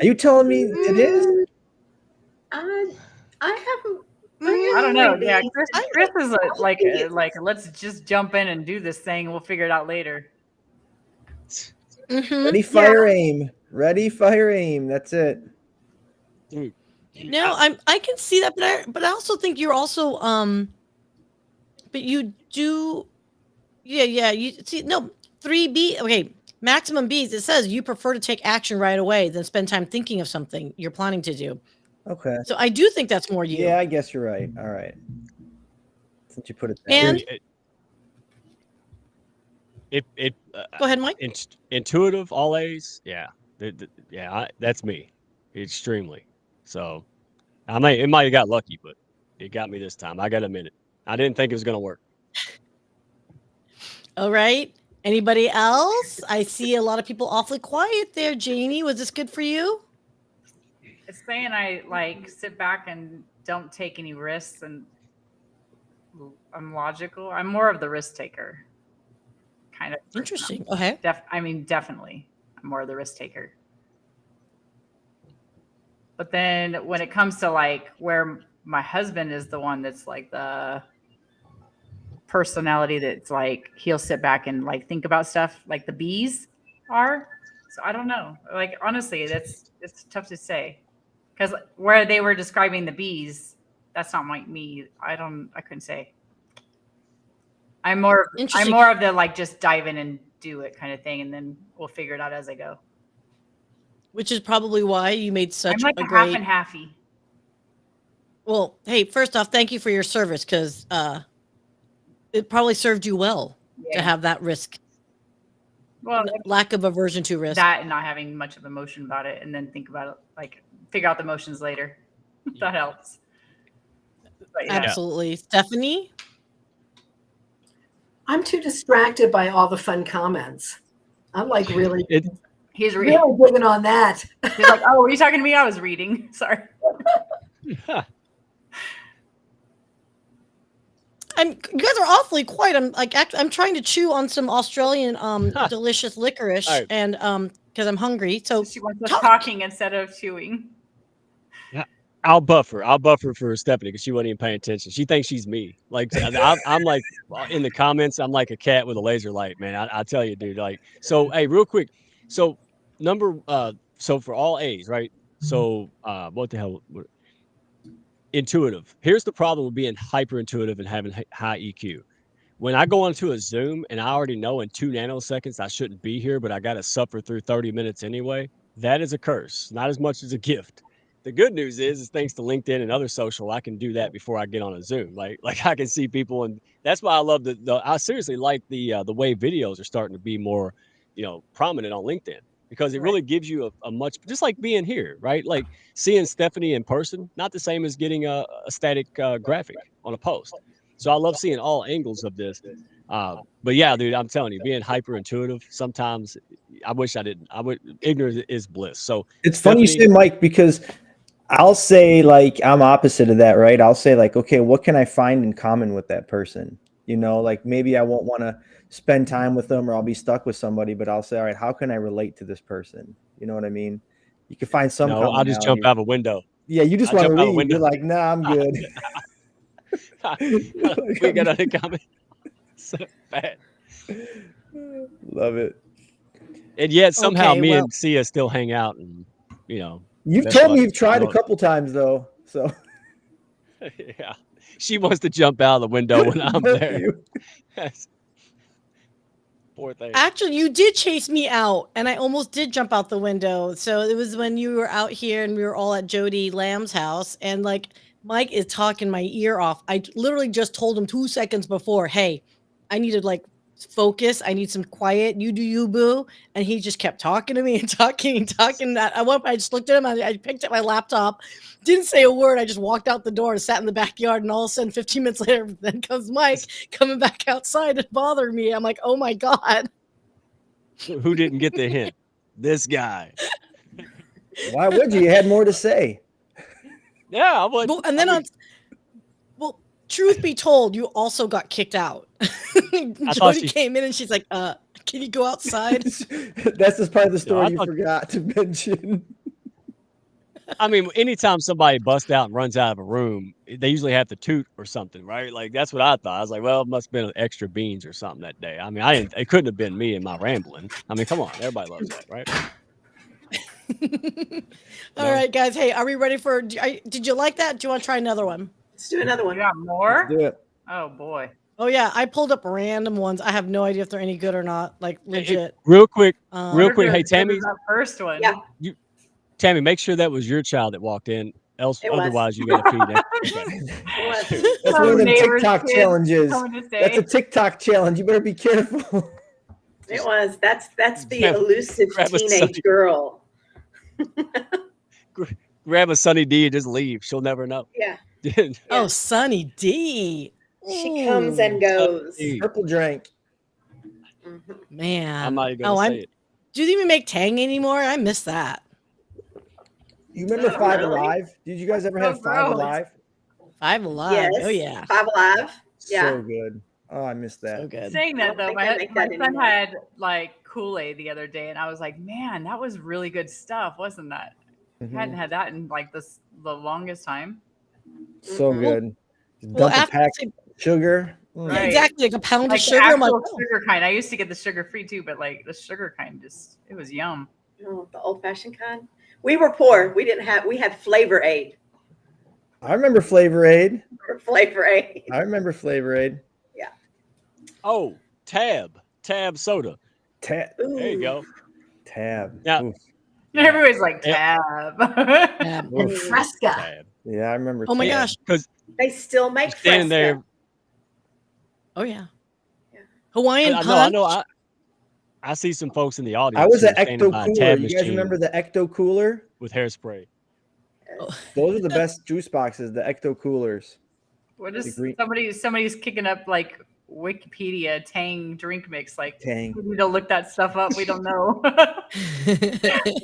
F: you telling me it is?
E: I haven't.
D: I don't know. Yeah, Chris is like
E: think
D: let's just jump in and do this thing. We'll figure it out later.
F: Ready, fire, aim. Ready, fire, aim. That's it.
B: No, I can see that, but I also think you're also but you do you see 3B. Okay, maximum B's. It says you prefer to take action right away than spend time thinking of something you're planning to do.
F: Okay.
B: So I do think that's more you.
F: Yeah, I guess you're right. All right. Since you put it that
B: And
A: It
B: go ahead, Mike.
A: Intuitive, all A's. Yeah. That's me. Extremely. So it might have got lucky, but it got me this time. I got to admit it. I didn't think it was going to work.
B: All right. Anybody else? I see a lot of people awfully quiet there. Jami, was this good for you?
D: It's saying I like sit back and don't take any risks, and I'm logical. I'm more of the risk taker. Kind of
B: interesting. Okay.
D: Definitely, I'm more of the risk taker. But then when it comes to like where my husband is the one that's like the personality that's like he'll sit back and like think about stuff like the B's are. So I don't know. Like honestly, it's tough to say because where they were describing the B's, that's not like me. I couldn't say. I'm more of the like just dive in and do it kind of thing, and then we'll figure it out as I go.
B: Which is probably why you made such
D: I'm like
B: a
D: half
B: great.
D: and halfy.
B: Well, hey, first off, thank you for your service because it probably served you well to have that risk.
D: Well,
B: lack of aversion to risk.
D: That and not having much of emotion about it, and then think about it, like figure out the emotions later. That helps.
B: Yeah. Absolutely, Stephanie.
G: I'm too distracted by all the fun comments. I'm like really.
D: He's reading.
G: Really digging on that.
D: He's like, "Oh, were you talking to me? I was reading. Sorry."
B: You guys are awfully quiet. I'm trying to chew on some Australian delicious licorice, and because I'm hungry. So
D: she wants us talking instead of chewing.
A: Yeah, I'll buffer. I'll buffer for Stephanie because she wasn't even paying attention. She thinks she's me. Like I'm like in the comments. I'm like a cat with a laser light, man. I tell you, dude. Like so. Hey, real quick. So so for all A's, right? So what the hell? Intuitive. Here's the problem with being hyper intuitive and having high EQ. When I go onto a Zoom and I already know in 2 nanoseconds I shouldn't be here, but I got to suffer through 30 minutes anyway, that is a curse, not as much as a gift. The good news is thanks to LinkedIn and other social, I can do that before I get on a Zoom. Like I can see people, and that's why I love I seriously like the way videos are starting to be more, prominent on LinkedIn because it really gives you a much, just like being here, right? Like seeing Stephanie in person, not the same as getting a static graphic on a post. So I love seeing all angles of this. But yeah, dude, I'm telling you, being hyper intuitive, sometimes I wish I didn't. Ignorance is bliss. So
F: it's funny you say, Mike, because I'll say like I'm opposite of that, right? I'll say like, okay, what can I find in common with that person? Like maybe I won't want to spend time with them or I'll be stuck with somebody, but I'll say, all right, how can I relate to this person? You know what I mean? You can find some.
A: No, I'll just jump out of a window.
F: Yeah, you just want to leave. You're like, nah, I'm good.
A: We got other comment. So bad.
F: Love it.
A: And yet somehow me and Sia still hang out, and
F: you've told me you've tried a couple times though. So
A: yeah, she wants to jump out of the window when I'm there. Poor thing.
B: Actually, you did chase me out, and I almost did jump out the window. So it was when you were out here, and we were all at Jody Lamb's house, and like Mike is talking my ear off. I literally just told him 2 seconds before, "Hey, I need to like focus. I need some quiet. You do you, boo." And he just kept talking to me and talking. At one point, I just looked at him. I picked up my laptop, didn't say a word. I just walked out the door and sat in the backyard. And all of a sudden, 15 minutes later, then comes Mike coming back outside and bothering me. I'm like, oh my God.
A: Who didn't get the hint? This guy.
F: Why would you? You had more to say.
A: Yeah, I would.
B: Well, and then truth be told, you also got kicked out. Jody came in and she's like, can you go outside?
F: That's just part of the story you forgot to mention.
A: I mean, anytime somebody busts out and runs out of a room, they usually have to toot or something, right? Like, that's what I thought. I was like, well, it must have been extra beans or something that day. I mean, it couldn't have been me and my rambling. I mean, come on. Everybody loves that, right?
B: All right, guys. Hey, are we ready for, did you like that? Do you want to try another one?
E: Let's do another one.
D: You got more?
F: Let's do it.
D: Oh boy.
B: Oh yeah, I pulled up random ones. I have no idea if they're any good or not. Like legit.
A: Real quick. Hey Tammy.
D: That first one.
E: Yeah.
A: Tammy, make sure that was your child that walked in. Otherwise, you got to feed that. Okay.
F: That's one of them TikTok challenges. That's a TikTok challenge. You better be careful.
E: It was. That's the elusive teenage girl.
A: Grab a Sunny D and just leave. She'll never know.
E: Yeah.
B: Oh, Sunny D.
E: She comes and goes.
F: Purple drink.
B: Man.
A: I'm not even gonna say it.
B: Do you even make Tang anymore? I miss that.
F: You remember Five Alive? Did you guys ever have Five Alive?
B: Five Alive.
E: Yes.
B: Oh yeah.
E: Five Alive. Yeah.
F: So good. Oh, I missed that.
B: So good.
D: Saying that though, my son
E: anymore.
D: had like Kool-Aid the other day, and I was like, man, that was really good stuff, wasn't that?
F: Mm-hmm.
D: I hadn't had that in like the longest time.
F: So good.
B: Well,
F: Dump a pack sugar.
B: Right. Exactly, like a pound
D: like
B: of sugar. I'm like,
D: sugar kind. I used to get the sugar free too, but like the sugar kind, it was yum.
E: Oh, the old fashioned kind. We were poor. We had Flavor Aid.
F: I remember Flavor Aid.
E: Flavor Aid.
F: I remember Flavor Aid.
E: Yeah.
A: Oh, Tab soda.
F: Tab.
A: There you go.
F: Tab.
A: Yeah.
D: Everybody's like Tab.
B: Tab.
G: And Fresca.
A: Tab.
F: Yeah, I remember.
B: Oh my
F: Tab.
B: gosh.
A: Because
E: they still make
A: standing
E: Fresca.
A: there.
B: Oh yeah. Hawaiian punch.
A: I know. I see some folks in the audience.
F: I was an
A: standing
F: Ecto
A: by a
F: Cooler.
A: tab
F: You guys
A: machine
F: remember the Ecto Cooler?
A: with hairspray?
F: Those are the best juice boxes, the Ecto Coolers.
D: What is somebody's kicking up like Wikipedia Tang drink mix? Like
F: Tang.
D: We need to look that stuff up. We don't know.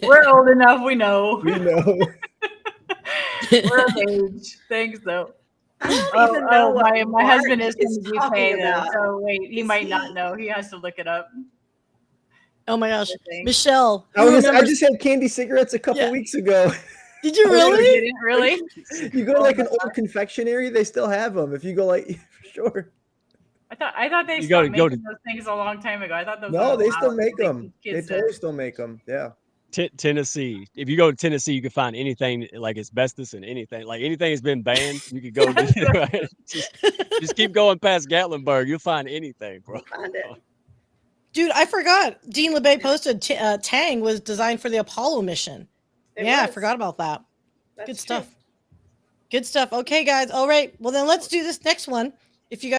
D: We're old enough. We know.
F: We know.
D: We're of age. Thanks though.
E: I don't even know what
D: my husband is
E: Mark
D: from the UK though,
E: about.
D: so wait, he might not know. He has to look it up.
B: Oh my gosh, Michelle.
F: I just had candy cigarettes a couple weeks ago.
B: Did you
D: You
B: really?
D: didn't really?
F: You go to like an old confectionery, they still have them. If you go like, for sure.
D: I thought they
A: You
D: stopped
A: go
D: making those things a long time ago. I thought those
F: No,
D: were
F: they still
D: allowed.
F: make
D: They
F: them.
D: teach
F: They
D: kids
F: totally still make them. Yeah.
A: Tennessee. If you go to Tennessee, you can find anything like asbestos and anything. Like anything has been banned, you could go to right? Just keep going past Gatlinburg. You'll find anything, bro.
E: Find it.
B: Dude, I forgot. Dean LeBay posted Tang was designed for the Apollo mission.
E: It
B: I
E: was.
B: forgot about that.
E: That's
B: Good
E: true.
B: stuff. Good stuff. Okay, guys. All right. Well, then let's do this next one. If you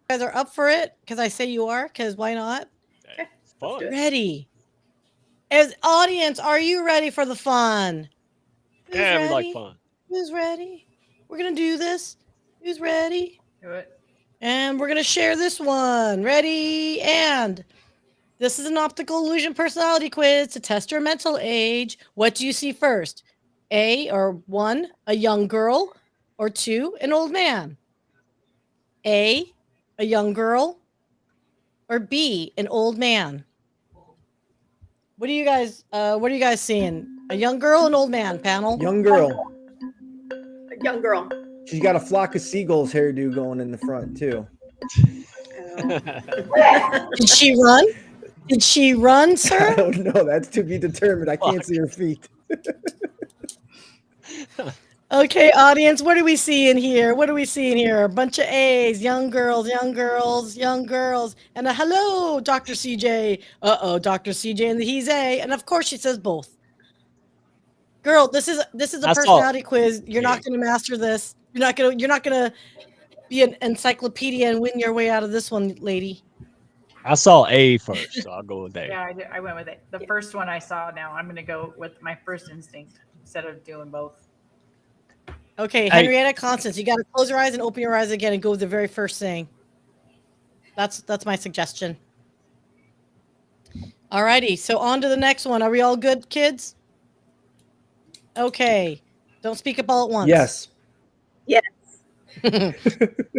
B: guys are up for it, because I say you are, because why not?
E: Okay,
A: It's fun.
E: do it.
B: Ready. As audience, are you ready for the fun? Who's
A: Yeah, we
B: ready?
A: like fun.
B: Who's ready? We're going to do this. Who's ready?
D: Do it.
B: And we're going to share this one. Ready? And this is an optical illusion personality quiz to test your mental age. What do you see first? A, or 1, a young girl, or 2, an old man? A, a young girl, or B, an old man? What are you guys seeing? A young girl, an old man, panel?
F: Young girl.
E: A young girl.
F: She's got a flock of seagulls hairdo going in the front too.
B: Did she run? Did she run,
F: I
B: sir?
F: don't know. That's to be determined. I can't see her feet.
B: Okay, audience, what are we seeing here? What are we seeing here? A bunch of A's, young girls, young girls, young girls. And a hello, Dr. CJ. Uh-oh, Dr. CJ and the he's A. And of course she says both. Girl, this is a
A: I saw-
B: personality quiz. You're not going to master this. You're not going to be an encyclopedia and win your way out of this one, lady.
A: I saw A first, so I'll go with A.
D: Yeah, I went with it. The first one I saw now, I'm going to go with my first instinct instead of doing both.
B: Okay, Henrietta Constance, you got to close your eyes and open your eyes again and go with the very first thing. That's my suggestion. All righty, so on to the next one. Are we all good, kids? Okay, don't speak up all at once.
F: Yes.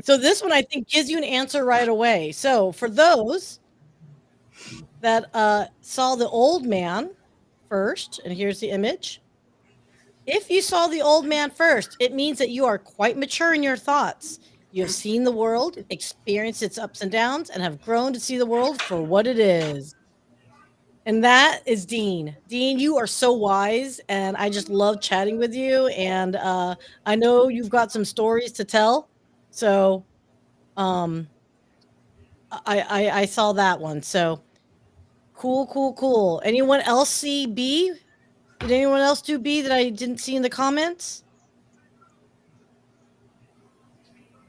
B: So this one I think gives you an answer right away. So for those that saw the old man first, and here's the image. If you saw the old man first, it means that you are quite mature in your thoughts. You have seen the world, experienced its ups and downs, and have grown to see the world for what it is. And that is Dean. Dean, you are so wise, and I just love chatting with you. And I know you've got some stories to tell. So I saw that one. So cool. Anyone else see B? Did anyone else do B that I didn't see in the comments?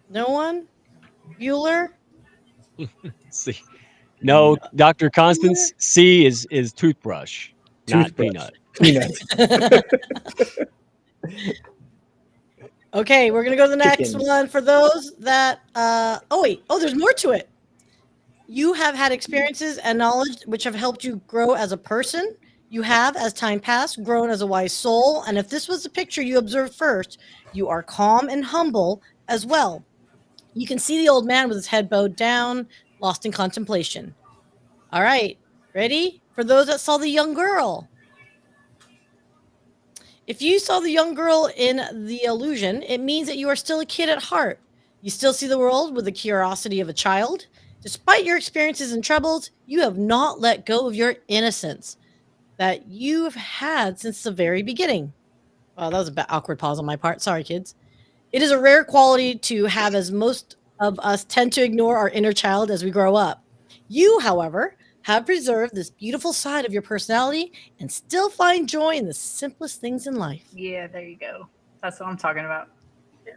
B: No one? Bueller?
A: C. No, Dr. Constance, C is toothbrush, not
F: Toothbrush.
A: peanut.
F: Peanut.
B: Okay, we're gonna go to the next
F: Chickens.
B: one for those that there's more to it. You have had experiences and knowledge which have helped you grow as a person. You have, as time passed, grown as a wise soul. And if this was the picture you observed first, you are calm and humble as well. You can see the old man with his head bowed down, lost in contemplation. All right, ready? For those that saw the young girl. If you saw the young girl in the illusion, it means that you are still a kid at heart. You still see the world with the curiosity of a child. Despite your experiences and troubles, you have not let go of your innocence that you've had since the very beginning. Well, that was a bit awkward pause on my part. Sorry, kids. It is a rare quality to have, as most of us tend to ignore our inner child as we grow up. You, however, have preserved this beautiful side of your personality and still find joy in the simplest things in life.
D: Yeah, there you go. That's what I'm talking about.
E: Yeah.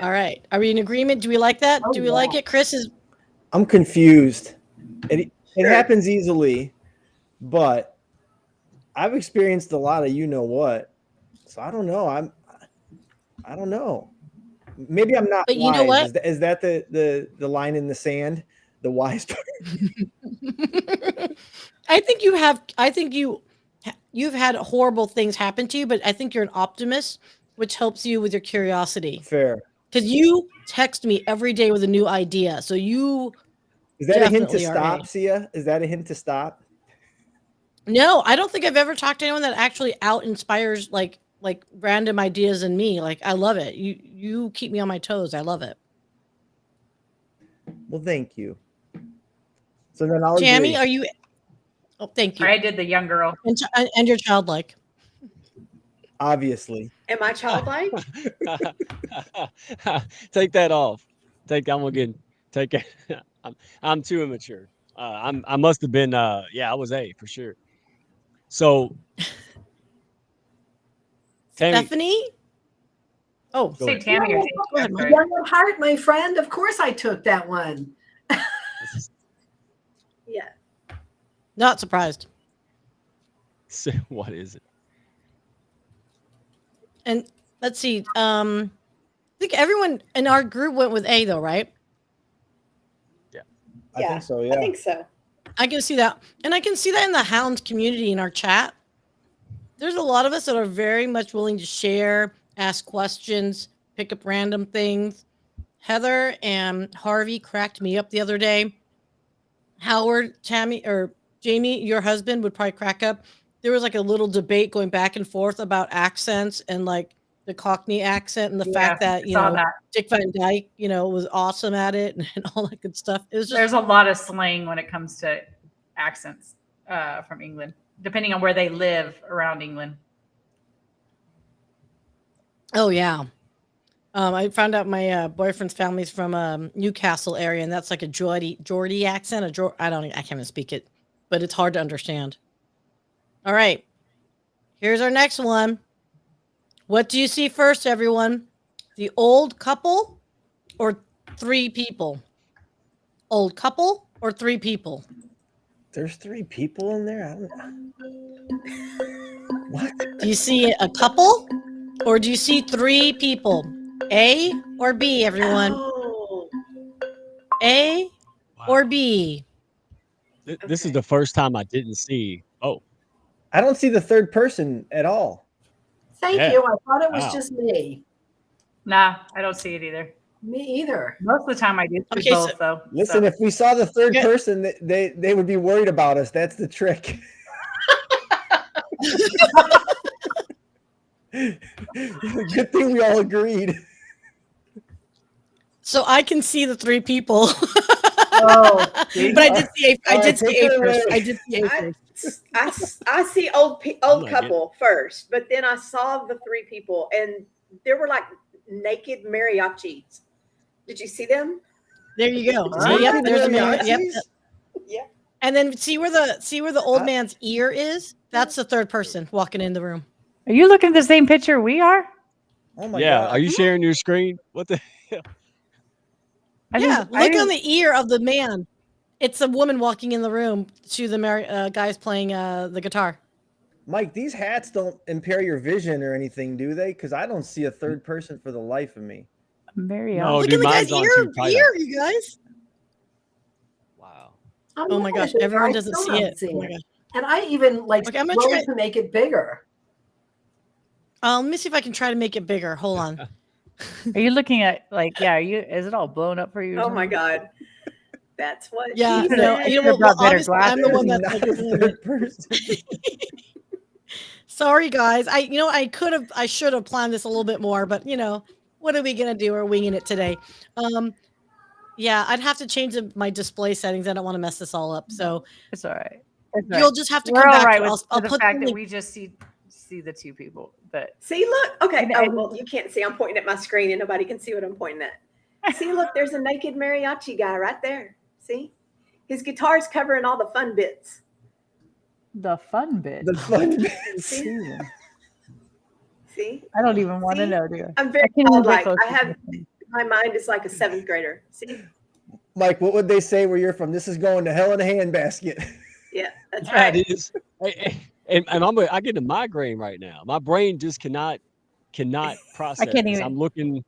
B: All right. Are we in agreement? Do we like that?
G: Oh,
B: Do we like it? Chris is...
F: I'm confused. It
E: Sure.
F: happens easily, but I've experienced a lot of you know what. So I don't know. I don't know. Maybe I'm not
B: But
F: wise.
B: you know what?
F: Is that the line in the sand? The wise part?
B: I think you've had horrible things happen to you, but I think you're an optimist, which helps you with your curiosity.
F: Fair.
B: Because you text me every day with a new idea. So you
F: Is that a hint to
B: definitely are
F: stop,
B: A.
F: Sia? Is that a hint to stop?
B: No, I don't think I've ever talked to anyone that actually out inspires like like random ideas in me. Like I love it. You keep me on my toes. I love it.
F: Well, thank you. So then I'll
B: Jami,
F: agree.
B: are you? Oh, thank you.
D: I did the young girl.
B: And you're childlike.
F: Obviously.
E: Am I childlike?
A: Take that off. I'm gonna get take it. I'm too immature. I must have been I was A for sure. So Tammy,
B: Stephanie. Oh,
A: go
D: Say
A: ahead.
D: Tammy or
G: Yeah,
D: say
B: Go ahead,
D: I'm
B: Mike.
D: sorry.
G: Young at heart, my friend. Of course, I took that one.
E: Yeah.
B: Not surprised.
A: What is it?
B: And let's see. I think everyone in our group went with A though, right?
F: I think so,
E: I
F: yeah.
E: think so.
B: I can see that. And I can see that in the Hounds community in our chat. There's a lot of us that are very much willing to share, ask questions, pick up random things. Heather and Harvey cracked me up the other day. Howard, Tammy, or Jamie, your husband would probably crack up. There was like a little debate going back and forth about accents and like the Cockney accent and the fact that,
D: saw that.
B: Dick Van Dyke, was awesome at it and all that good stuff. It was just,
D: There's a lot of slang when it comes to accents from England, depending on where they live around England.
B: oh yeah. I found out my boyfriend's family's from Newcastle area, and that's like a Geordie accent. I can't even speak it, but it's hard to understand. All right, here's our next one. What do you see first, everyone? The old couple or 3 people? Old couple or 3 people?
F: There's 3 people in there? What?
B: Do you see a couple or do you see 3 people? A or B, everyone?
E: Oh,
B: A
A: Wow.
B: or B?
A: This is
E: Okay.
A: the first time I didn't see. Oh,
F: I don't see the third person at all.
G: Thank
A: Yeah.
G: you. I thought it was
A: Wow.
G: just me.
D: Nah, I don't see it either.
G: Me either.
D: Most of the time I do see
B: Okay, so-
D: both though.
F: Listen, if we saw the third
B: Yeah.
F: person, they would be worried about us. That's the trick. Good thing we all agreed.
B: So I can see the 3 people.
D: Oh, see?
B: But I did see A
F: Alright,
B: first.
F: take it away.
B: I did see A first.
E: I see old
A: my
E: couple first, but then I saw the 3 people, and there were like naked mariachis. Did you see them?
B: There you go.
D: Huh?
B: So yep, there's a man. Yep.
F: Mariachis?
E: Yeah.
B: And then see where the old man's ear is? That's the third person walking in the room.
D: Are you looking at the same picture we are?
F: Oh my
A: yeah.
F: god.
A: Are you sharing your screen? What the?
B: Yeah, look on the ear of the man. It's a woman walking in the room to the guys playing the guitar.
F: Mike, these hats don't impair your vision or anything, do they? Because I don't see a third person for the life of me.
D: Very
A: No,
B: Look
A: dude,
B: at the
A: mine's
B: guy's
A: on
B: ear,
A: too tight.
B: you guys.
A: Wow.
G: I'm
B: Oh my
G: looking
B: gosh,
G: at it,
B: everyone
G: I
B: doesn't
G: still
B: see
G: don't
B: it.
G: see
B: Oh my
G: it.
B: gosh.
G: And I even like
B: Okay, I'm gonna
G: scrolled
B: try-
G: to make it bigger.
B: Let me see if I can try to make it bigger. Hold on.
D: Are you looking at is it all blown up for you? or
E: Oh my
D: something?
E: God. That's what
B: Yeah,
E: she
B: no,
E: said.
B: you know what?
D: About better
B: Obviously, I'm the one
F: There's
B: that's
F: not
B: like
F: a
B: doing it.
F: third person.
B: Sorry, guys. I should have planned this a little bit more, but what are we gonna do? We're winging it today. Yeah, I'd have to change my display settings. I don't want to mess this all up. So
D: It's all right. It's all
B: you'll
D: right.
B: just have to
D: We're
B: come
D: all
B: back.
D: right
B: to it.
D: with
B: I'll
D: the
B: put
D: fact
B: the
D: that
B: link.
D: we just see the 2 people. But
E: See, look. Okay.
D: I
E: Oh, well, you can't see. I'm pointing at my screen and nobody can see what I'm pointing at. See, look, there's a naked mariachi guy right there. See? His guitar's covering all the fun bits.
D: the fun bit.
F: The fun bits.
E: See?
D: I don't even want to
E: See?
D: know, dear.
E: I'm very
D: I can't even get
E: childlike.
D: close
E: I
D: to
E: have
D: this.
E: my mind is like a 7th grader. See?
F: Mike, what would they say where you're from? This is going to hell in a handbasket.
E: Yeah, that's
A: Yeah,
E: right.
A: it is. And I get a migraine right now. My brain just cannot process.
D: can't
A: this.
D: even-
A: I'm looking.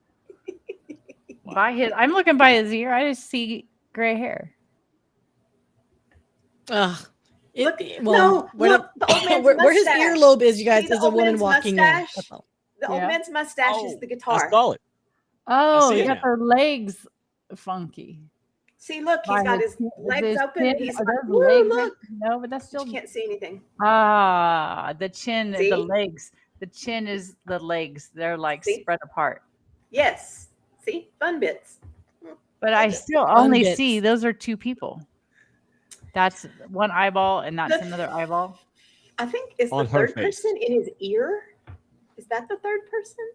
D: I'm looking by his ear. I just see gray hair.
B: Ugh.
E: Look,
B: Well,
E: no, look, the old man's
B: where his
E: mustache.
B: earlobe is, you guys,
E: See the
B: is a
E: old
B: woman
E: man's
B: walking
E: mustache?
B: in. That's all.
E: The old
D: Yeah.
E: man's mustache is the guitar.
A: I saw it.
D: Oh,
A: see
D: you
A: it
D: got
A: now.
D: their legs funky.
E: See, look, he's
D: By
E: got his
D: his
E: legs open.
D: chin.
E: He's
D: Are
E: like,
D: those
E: woo,
D: legs?
E: look.
D: No, but that's
E: But
D: still
E: you can't see anything.
D: the chin,
E: See?
D: the legs. The chin is the legs. They're like
E: See?
D: spread apart.
E: Yes. See? Fun bits.
D: But I still
B: Fun
D: only
B: bits.
D: see those are two people. That's one eyeball and that's
E: The-
D: another eyeball.
E: I think is
A: On
E: the
A: her
E: third
A: face.
E: person in his ear. Is that the third person?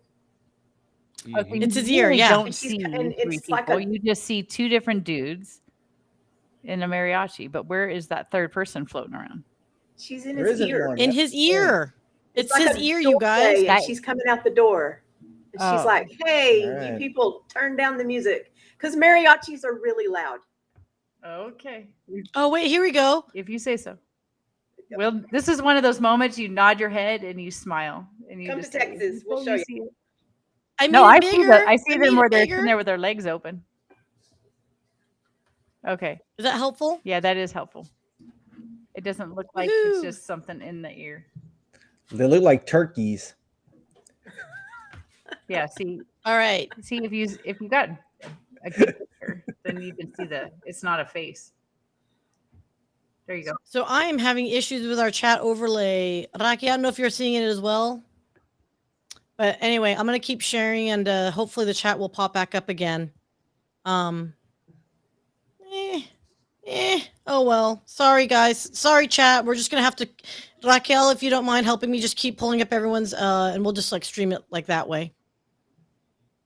D: Okay,
B: It's
D: you
B: his ear,
D: really
B: yeah.
D: Don't
E: And she's-
D: see
E: and
D: three
E: it's like
D: people.
E: a-
D: You just see two different dudes in a mariachi. But where is that third person floating around?
E: She's in
F: There
E: his
F: isn't
E: ear.
F: one.
B: In his ear. It's
E: like
B: his
E: a
B: ear, you guys.
E: doorway, and
D: That-
E: she's coming out the door. And she's
D: Oh.
E: like, "Hey,
F: All
E: you
F: right.
E: people, turn down the music because mariachis are really loud."
D: Okay.
B: Oh, wait, here we go.
D: If you say so. Well, this is one of those moments you nod your head and you smile and you
E: Come
D: just
E: to
D: say,
E: Texas, we'll
D: "Oh,
E: show you."
D: see it."
B: I mean,
D: No, I
B: bigger.
D: see that. I see
B: mean
D: them where they're
B: bigger.
D: sitting there with their legs open. Okay.
B: Is that helpful?
D: Yeah, that is helpful. It doesn't look like it's
B: Woohoo.
D: just something in the ear.
F: They look like turkeys.
D: Yeah, see
B: All right.
D: if you got a good picture, then you can see it's not a face. There you go.
B: So I am having issues with our chat overlay. Raki, I don't know if you're seeing it as well. But anyway, I'm going to keep sharing and hopefully the chat will pop back up again. Oh well. Sorry, guys. Sorry, chat. We're just going to have to... Raquel, if you don't mind helping me, just keep pulling up everyone's... and we'll just like stream it like that way.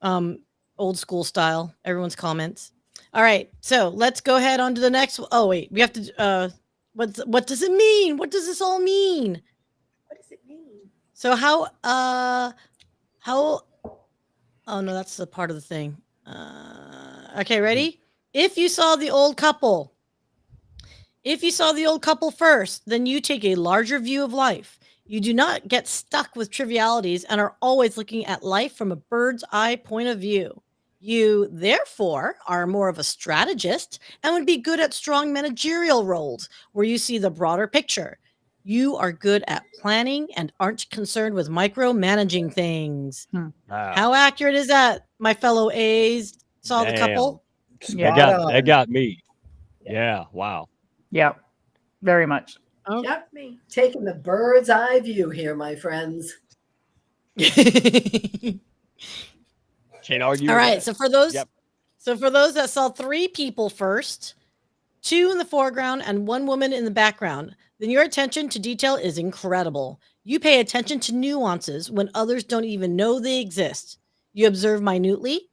B: Old school style. Everyone's comments. All right. So let's go ahead on to the next... Oh, wait. We have to... What does it mean? What does this all mean?
E: What does it mean?
B: So how oh no, that's the part of the thing. Okay, ready? If you saw the old couple first, then you take a larger view of life. You do not get stuck with trivialities and are always looking at life from a bird's eye point of view. You, therefore, are more of a strategist and would be good at strong managerial roles where you see the broader picture. You are good at planning and aren't concerned with micromanaging things.
A: Wow.
B: How accurate is that, my fellow A's? Saw the couple?
D: Yeah.
A: They got me. Yeah. Wow.
D: Yeah, very much.
B: Oh.
G: Yep, me taking the bird's eye view here, my friends.
A: Can't argue.
B: All
A: with
B: right.
A: that.
B: So for those,
A: Yep.
B: that saw 3 people first, 2 in the foreground and 1 woman in the background, then your attention to detail is incredible. You pay attention to nuances when others don't even know they exist. You observe minutely,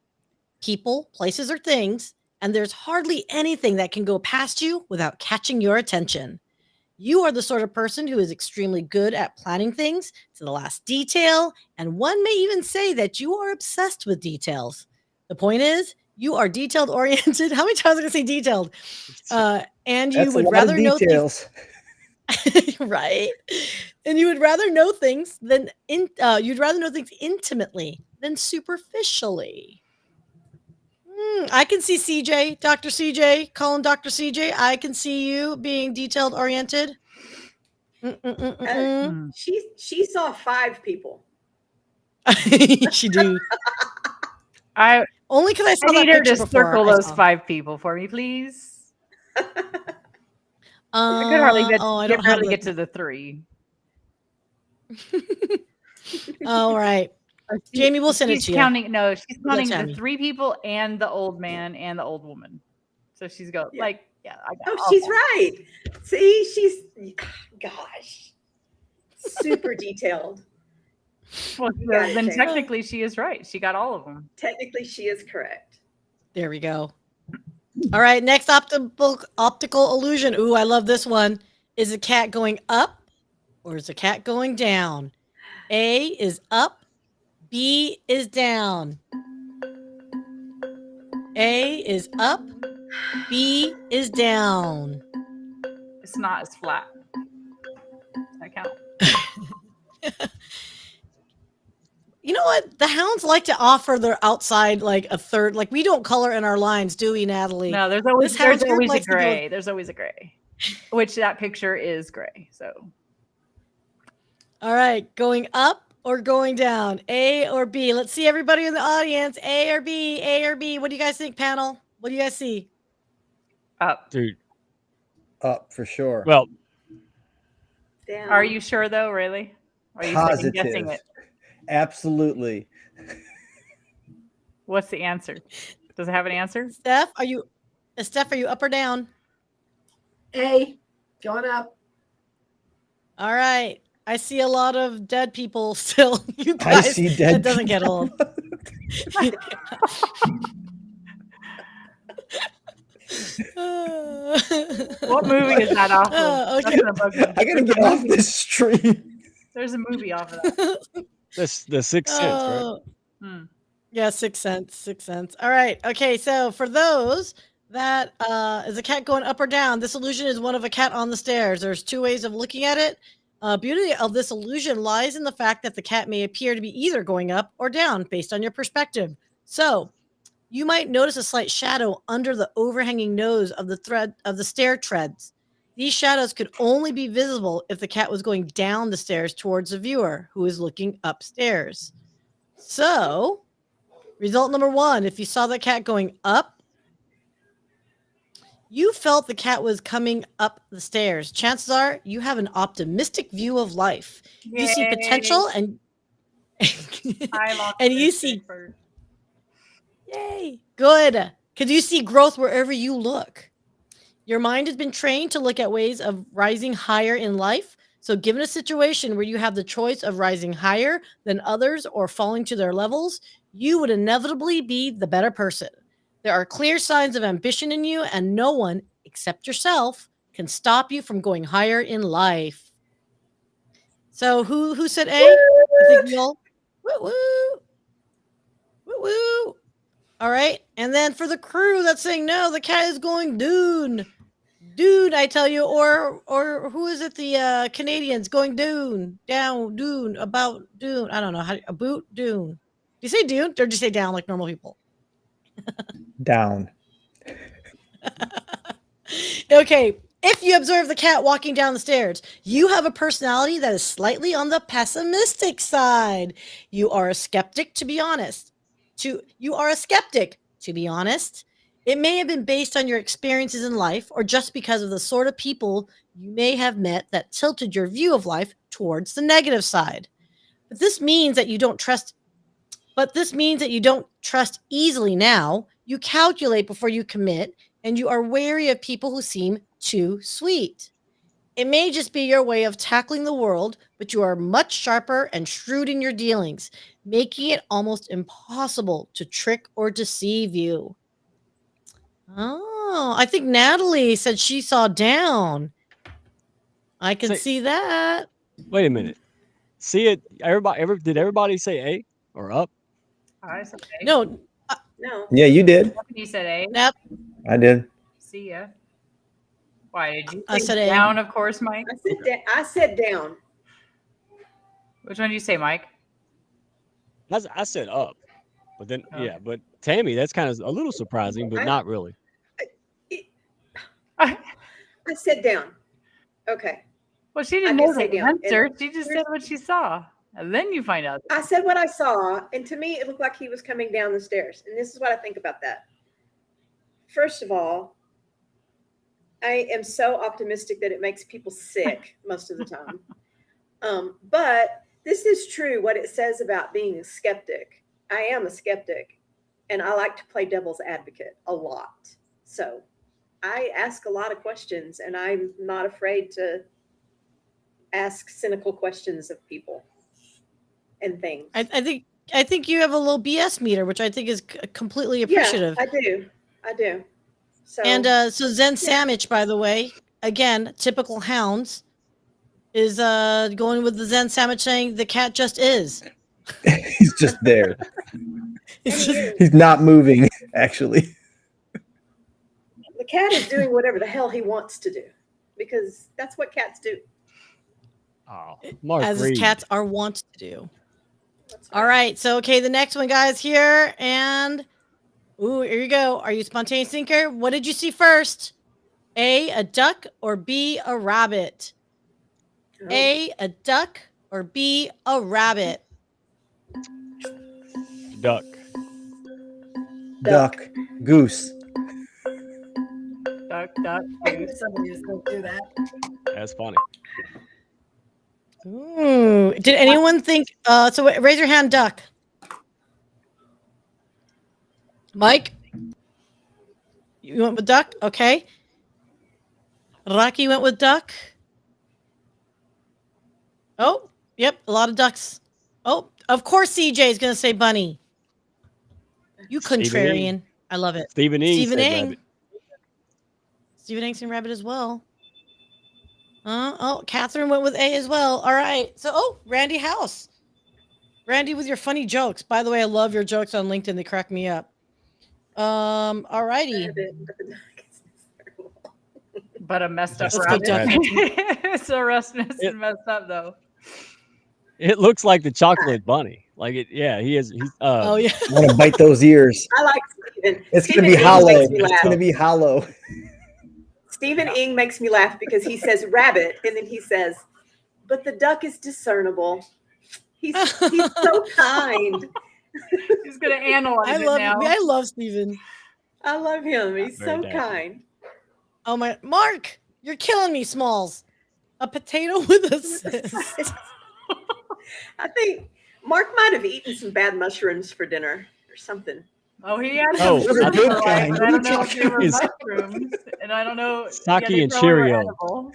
B: people, places, or things, and there's hardly anything that can go past you without catching your attention. You are the sort of person who is extremely good at planning things to the last detail, and one may even say that you are obsessed with details. The point is, you are detailed oriented. How many times am I going to say detailed? And you
F: That's
B: would
F: a lot
B: rather
F: of
B: know things,
F: details.
B: right? And you would rather know things than you'd rather know things intimately than superficially. I can see CJ, Dr. CJ, calling Dr. CJ. I can see you being detailed oriented.
E: She saw 5 people.
B: She do.
D: I
B: Only because I saw
D: need
B: that
D: her to
B: picture before.
D: circle
B: I
D: those
B: saw.
D: 5 people for me, please. I could hardly get to the 3.
B: All right. Jamie, we'll send it
D: She's
B: to you.
D: counting. No, she's counting the
B: Tammy.
D: 3 people and the old man and the old woman. So she's I got
E: Oh,
D: all
E: she's
D: that.
E: right. See, she's gosh, super detailed.
D: Well,
E: got it,
D: then
E: Jamie.
D: technically she is right. She got all of them.
E: Technically, she is correct.
B: There we go. All right. Next optical illusion. Ooh, I love this one. Is a cat going up or is a cat going down? A is up. B is down. A is up. B is down.
D: It's not as flat. Does that count?
B: You know what? The hounds like to offer their outside like a third. Like we don't color in our lines, do we, Natalie?
D: No, there's always
B: This hound group
D: a
B: likes to go-
D: gray. There's always a gray. Which that picture is gray. So
B: All right, going up or going down? A or B? Let's see everybody in the audience. A or B? A or B? What do you guys think, panel? What do you guys see?
D: up.
A: Dude.
F: Up for sure.
A: Well,
E: Down.
D: Are you sure though, really? Are you second guessing
F: Positive.
D: it?
F: Absolutely.
D: What's the answer? Does it have an answer?
B: Steph, are you up or down?
G: A, going up.
B: All right. I see a lot of dead people still. You
F: I
B: guys,
F: see dead
B: it doesn't get old.
D: What movie is that off of?
B: Okay.
F: I gotta get off this stream.
D: There's a movie off of that.
A: That's the Sixth Sense, right?
D: Hmm.
B: Yeah, Sixth Sense. Sixth Sense. All right. Okay. So for those that is a cat going up or down, this illusion is one of a cat on the stairs. There's two ways of looking at it. Beauty of this illusion lies in the fact that the cat may appear to be either going up or down based on your perspective. So you might notice a slight shadow under the overhanging nose of the stair treads. These shadows could only be visible if the cat was going down the stairs towards the viewer who is looking upstairs. So, result number 1, if you saw the cat going up, you felt the cat was coming up the stairs. Chances are you have an optimistic view of life. You see potential and and you see yay, good. Because you see growth wherever you look. Your mind has been trained to look at ways of rising higher in life. So given a situation where you have the choice of rising higher than others or falling to their levels, you would inevitably be the better person. There are clear signs of ambition in you, and no one, except yourself, can stop you from going higher in life. So who said A? I think we all woo woo. All right. And then for the crew that's saying no, the cat is going dune. Dune, I tell you, or who is it? The Canadians going dune, down, dune, about dune. I don't know how about dune. Do you say dune or do you say down like normal people?
F: Down.
B: Okay. If you observe the cat walking down the stairs, you have a personality that is slightly on the pessimistic side. You are a skeptic, to be honest. You are a skeptic, to be honest. It may have been based on your experiences in life or just because of the sort of people you may have met that tilted your view of life towards the negative side. But this means that you don't trust easily now. You calculate before you commit, and you are wary of people who seem too sweet. It may just be your way of tackling the world, but you are much sharper and shrewd in your dealings, making it almost impossible to trick or deceive you. Oh, I think Natalie said she saw down. I can see that.
A: Wait a minute. See it? Did everybody say A or up?
D: I said A.
B: No.
E: No.
F: Yeah, you did.
D: You said A.
B: Yep.
F: I did.
D: See ya. Why did you
B: I
D: say
B: said A.
D: down? Of course, Mike.
E: I said down.
D: Which one did you say, Mike?
A: I said up, but then but Tammy, that's kind of a little surprising, but not really.
E: I said down. Okay.
D: Well, she didn't know the answer. She just said what she saw, and then you find out.
E: I said what I saw, and to me, it looked like he was coming down the stairs. And this is what I think about that. First of all, I am so optimistic that it makes people sick most of the time. But this is true, what it says about being a skeptic. I am a skeptic, and I like to play devil's advocate a lot. So I ask a lot of questions, and I'm not afraid to ask cynical questions of people and things.
B: I think you have a little BS meter, which I think is completely appreciative.
E: Yeah, I do. So,
B: and so Zen Sandwich, by the way, again, typical Hounds, is going with the Zen Sandwich saying the cat just is.
F: He's just there. He's not moving, actually.
E: The cat is doing whatever the hell he wants to do, because that's what cats do.
A: Oh, Mark
B: as
A: Reed.
B: Cats are wont to do. All right. So, okay, the next one, guys, here. And, here you go. Are you spontaneous thinker? What did you see first? A duck, or B, a rabbit? Oh. A duck, or B, a rabbit?
A: Duck.
F: Duck. Goose.
D: Duck.
G: I knew somebody was going to do that.
A: That's funny.
B: Ooh. Did anyone think? So raise your hand, duck. Mike, you went with duck. Okay. Rocky went with duck. Oh, yep, a lot of ducks. Oh, of course, CJ is going to say bunny. You
A: Stephen Ing.
B: contrarian. I love it.
A: Stephen Ing
B: Stephen
A: said
B: Ing.
A: rabbit.
B: Stephen Ing said rabbit as well. Oh, Catherine went with A as well. All right. So, Randy House. Randy with your funny jokes. By the way, I love your jokes on LinkedIn. They crack me up. All righty.
D: But a messed up
B: Let's go,
D: rabbit. So Rasmussen messed up though.
A: It looks like the chocolate bunny. Like it, yeah, he is. He's
B: Oh yeah.
F: I want to bite those ears.
E: I like Stephen.
F: It's
E: Stephen
F: gonna be
E: Ing
F: hollow.
E: makes me
F: It's
E: laugh.
F: gonna be hollow.
E: Stephen Ing makes me laugh because he says rabbit and then he says, but the duck is discernible. He's so kind.
D: He's gonna analyze it now.
B: I love Stephen.
E: I love him. He's
A: Very
E: so
A: dapper.
E: kind.
B: Oh my, Mark, you're killing me, Smalls. A potato with a cyst.
E: I think Mark might have eaten some bad mushrooms for dinner or something.
D: Oh, he had
A: Oh,
D: some
A: I
F: think-
D: for life, but I don't know if they were
A: Is-
D: mushrooms, and I don't know.
A: Sake
D: they
A: and
D: probably were
A: Cheerio.
D: edible.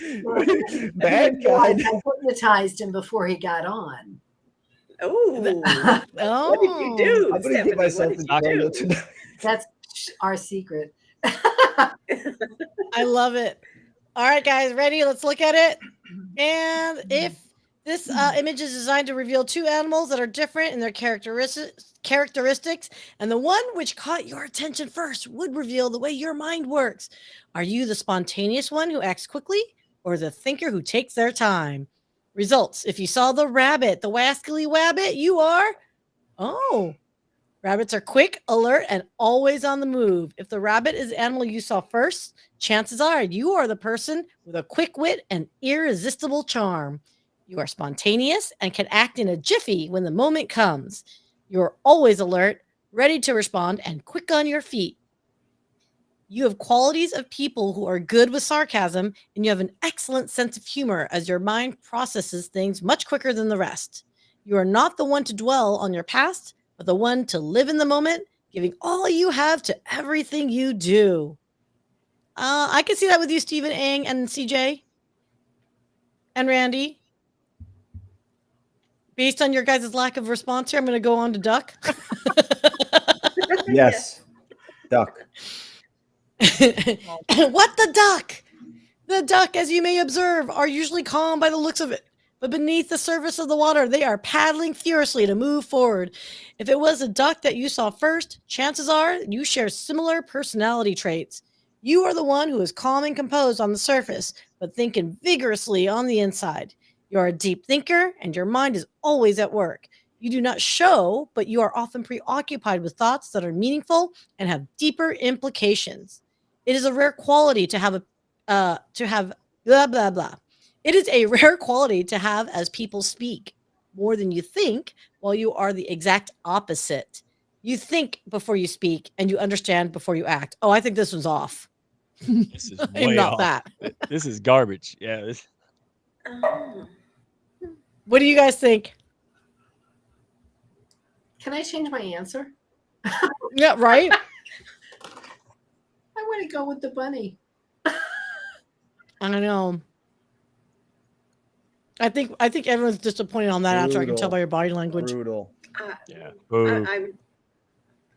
F: Bad
G: I
F: guy.
G: hypnotized him before he got on.
E: Oh,
B: Oh.
E: what did you do?
F: I'm gonna
E: Stephanie?
F: get myself
E: What
F: in
E: did you
F: trouble
E: do?
F: tonight.
G: That's our secret.
B: I love it. All right, guys, ready? Let's look at it. And if this image is designed to reveal two animals that are different in their characteristics, and the one which caught your attention first would reveal the way your mind works. Are you the spontaneous one who acts quickly, or the thinker who takes their time? Results: if you saw the rabbit, the wascally wabbit, you are. Oh. Rabbits are quick, alert, and always on the move. If the rabbit is the animal you saw first, chances are you are the person with a quick wit and irresistible charm. You are spontaneous and can act in a jiffy when the moment comes. You are always alert, ready to respond, and quick on your feet. You have qualities of people who are good with sarcasm, and you have an excellent sense of humor as your mind processes things much quicker than the rest. You are not the one to dwell on your past, but the one to live in the moment, giving all you have to everything you do. I can see that with you, Stephen Ing and CJ and Randy. Based on your guys' lack of response here, I'm going to go on to Duck.
F: Yes. Duck.
B: What the duck? The duck, as you may observe, are usually calm by the looks of it. But beneath the surface of the water, they are paddling furiously to move forward. If it was a duck that you saw first, chances are you share similar personality traits. You are the one who is calm and composed on the surface, but thinking vigorously on the inside. You are a deep thinker, and your mind is always at work. You do not show, but you are often preoccupied with thoughts that are meaningful and have deeper implications. It is a rare quality to have blah blah blah. It is a rare quality to have as people speak more than you think, while you are the exact opposite. You think before you speak, and you understand before you act. Oh, I think this one's off.
A: This is
B: I'm
A: way
B: not
A: off.
B: that.
A: This is garbage. Yeah. This,
E: Oh.
B: What do you guys think?
G: Can I change my answer?
B: Yeah, right.
G: I want to go with the bunny.
B: I don't know. I think everyone's disappointed on that answer. I can tell
F: Brutal.
B: by your body language.
F: Brutal.
A: yeah. Boo.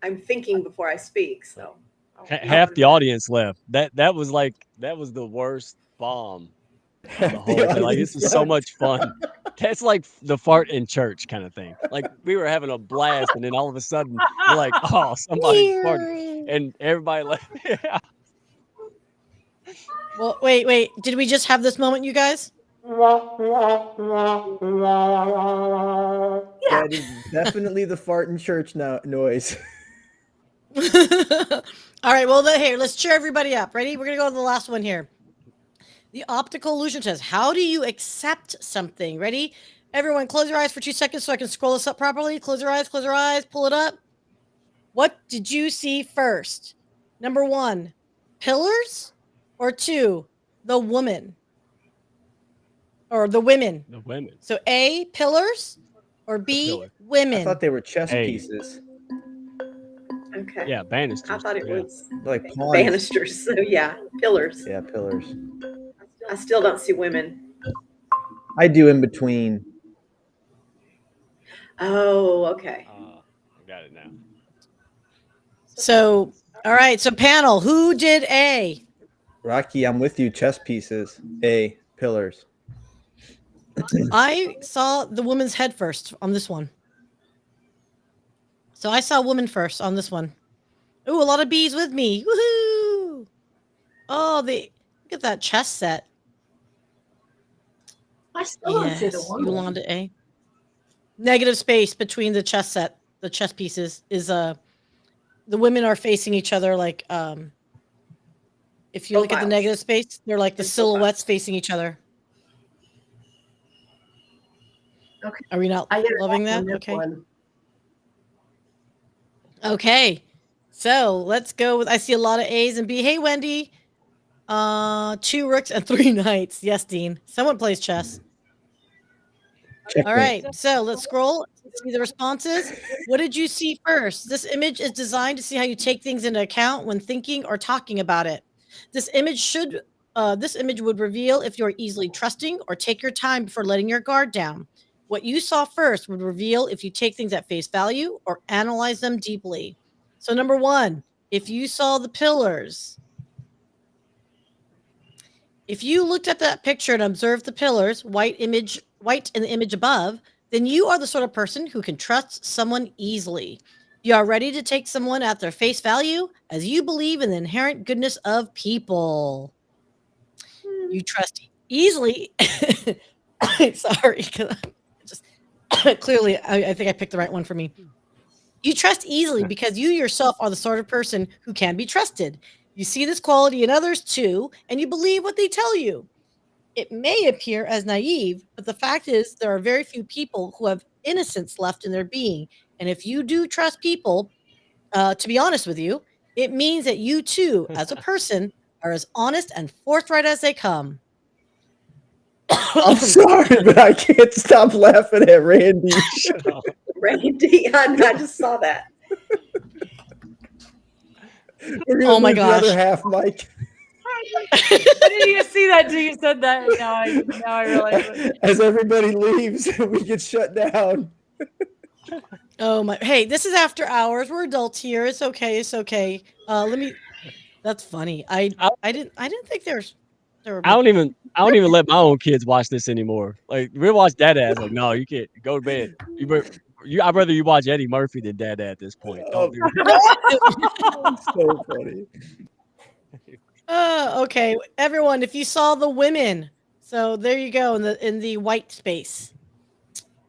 E: I'm thinking before I speak, so
A: Half the audience left. That was the worst bomb. of The whole thing. Like this is so much fun. That's like the fart in church kind of thing. Like we were having a blast, and then all of a sudden we're like, "Oh, somebody farted," and everybody left. Yeah.
B: Well, wait. Did we just have this moment, you guys?
F: That is definitely the fart in church noise.
B: All right. Well, here, let's cheer everybody up. Ready? We're gonna go to the last one here. The optical illusion test. How do you accept something? Ready? Everyone, close your eyes for 2 seconds so I can scroll this up properly. Close your eyes. Pull it up. What did you see first? Number 1, pillars, or 2, the woman? or the women.
A: The women.
B: So A, pillars, or B,
A: pillar.
F: I
B: women.
F: thought they were chess
A: Hey.
F: pieces.
E: Okay.
A: Yeah, banisters.
E: I thought it
A: yeah.
E: was
F: They're like pawns.
E: banisters. So yeah, pillars.
F: Yeah, pillars.
E: I still don't see women.
F: I do in between.
E: Oh, okay.
A: I got it now.
B: So, all right. So panel, who did A?
F: Rocky, I'm with you. Chess pieces. A, pillars.
B: I saw the woman's head first on this one. So I saw woman first on this one. Ooh, a lot of bees with me. Woohoo! Oh, look at that chess set.
G: I still don't see the
B: Yes,
G: woman.
B: Yolanda A. Negative space between the chess set, the chess pieces is the women are facing each other like if you look at the
E: Profiles.
B: negative space, they're like the
E: And
B: silhouettes facing each other.
G: Okay.
B: Are we not
G: I get it
B: loving
G: on
B: that?
G: this
B: Okay.
G: one.
B: So let's go with I see a lot of A's and B. Hey Wendy. 2 rooks and 3 knights. Yes, Dean. Someone plays chess.
F: Checkmate.
B: All right, so let's scroll, see the responses. What did you see first? This image is designed to see how you take things into account when thinking or talking about it. This image would reveal if you're easily trusting or take your time before letting your guard down. What you saw first would reveal if you take things at face value or analyze them deeply. So number 1, if you saw the pillars, if you looked at that picture and observed the pillars, white in the image above, then you are the sort of person who can trust someone easily. You are ready to take someone at their face value as you believe in the inherent goodness of people. You trust easily. Sorry, just clearly, I think I picked the right one for me. You trust easily because you yourself are the sort of person who can be trusted. You see this quality in others too, and you believe what they tell you. It may appear as naive, but the fact is there are very few people who have innocence left in their being. And if you do trust people, to be honest with you, it means that you too, as a person, are as honest and forthright as they come.
F: I'm sorry, but I can't stop laughing at Randy.
E: Randy, I just saw that.
F: We're gonna
B: Oh my
F: lose the other
B: gosh.
F: half, Mike.
D: I didn't even see that until you said that. Now I realize it.
F: As everybody leaves, we get shut down.
B: Oh my! Hey, this is after hours. We're adults here. It's okay. It's okay. That's funny. I didn't think there were.
A: I don't even let my own kids watch this anymore. Like we watch Dad-Ads. Like no, you can't go to bed. I'd rather you watch Eddie Murphy than Dad at this point. Don't do that.
F: So funny.
B: Okay, everyone. If you saw the women, so there you go in the white space.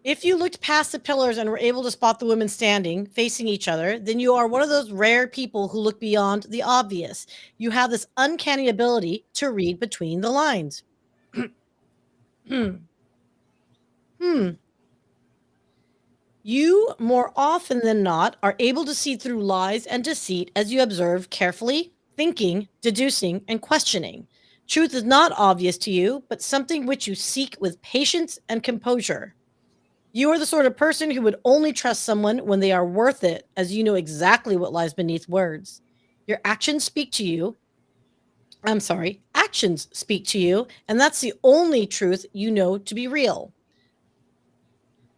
B: If you looked past the pillars and were able to spot the women standing, facing each other, then you are one of those rare people who look beyond the obvious. You have this uncanny ability to read between the lines. You, more often than not, are able to see through lies and deceit as you observe carefully, thinking, deducing, and questioning. Truth is not obvious to you, but something which you seek with patience and composure. You are the sort of person who would only trust someone when they are worth it, as you know exactly what lies beneath words. Your actions speak to you. Actions speak to you, and that's the only truth you know to be real.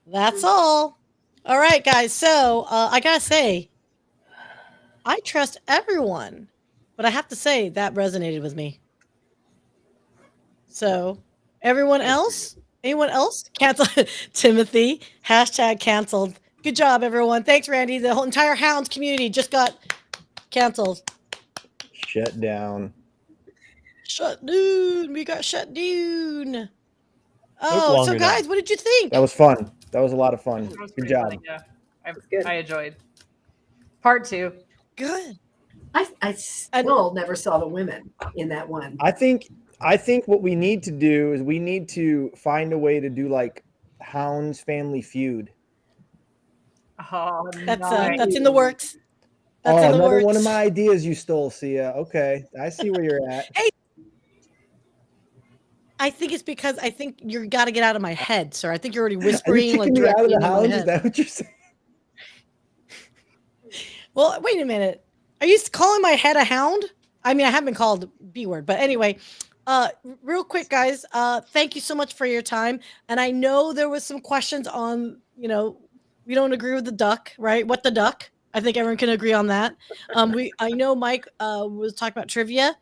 B: That's all. All right, guys. So I gotta say, I trust everyone, but I have to say that resonated with me. So, everyone else? Anyone else? Cancel Timothy. #canceled. Good job, everyone. Thanks, Randy. The whole entire Hounds community just got canceled.
F: Shut down.
B: Shut down. We got shut down.
A: long
B: Oh, so
A: enough.
B: guys, what did you think?
F: That was fun. That was a lot of fun.
D: That was
F: Good
D: pretty
F: job.
D: funny, yeah.
E: good.
D: I enjoyed. Part 2.
B: Good.
G: I still never saw the women in that one.
F: I think what we need to do is we need to find a way to do like Hounds Family Feud.
D: Oh,
B: That's in the works. That's in the
F: another
B: works.
F: one of my ideas you stole, Sia. Okay, I see where you're at.
B: Hey, I think it's because I think you got to get out of my head, sir. I think you're already
F: Are you
B: whispering like
F: kicking me out
B: directly
F: of the
B: into my
F: hounds? Is
B: head.
F: that what you're saying?
B: Well, wait a minute. Are you calling my head a hound? I mean, I haven't been called B word, but anyway, real quick, guys, thank you so much for your time. And I know there was some questions on, we don't agree with the duck, right? What the duck? I think everyone can agree on that. I know Mike was talking about trivia.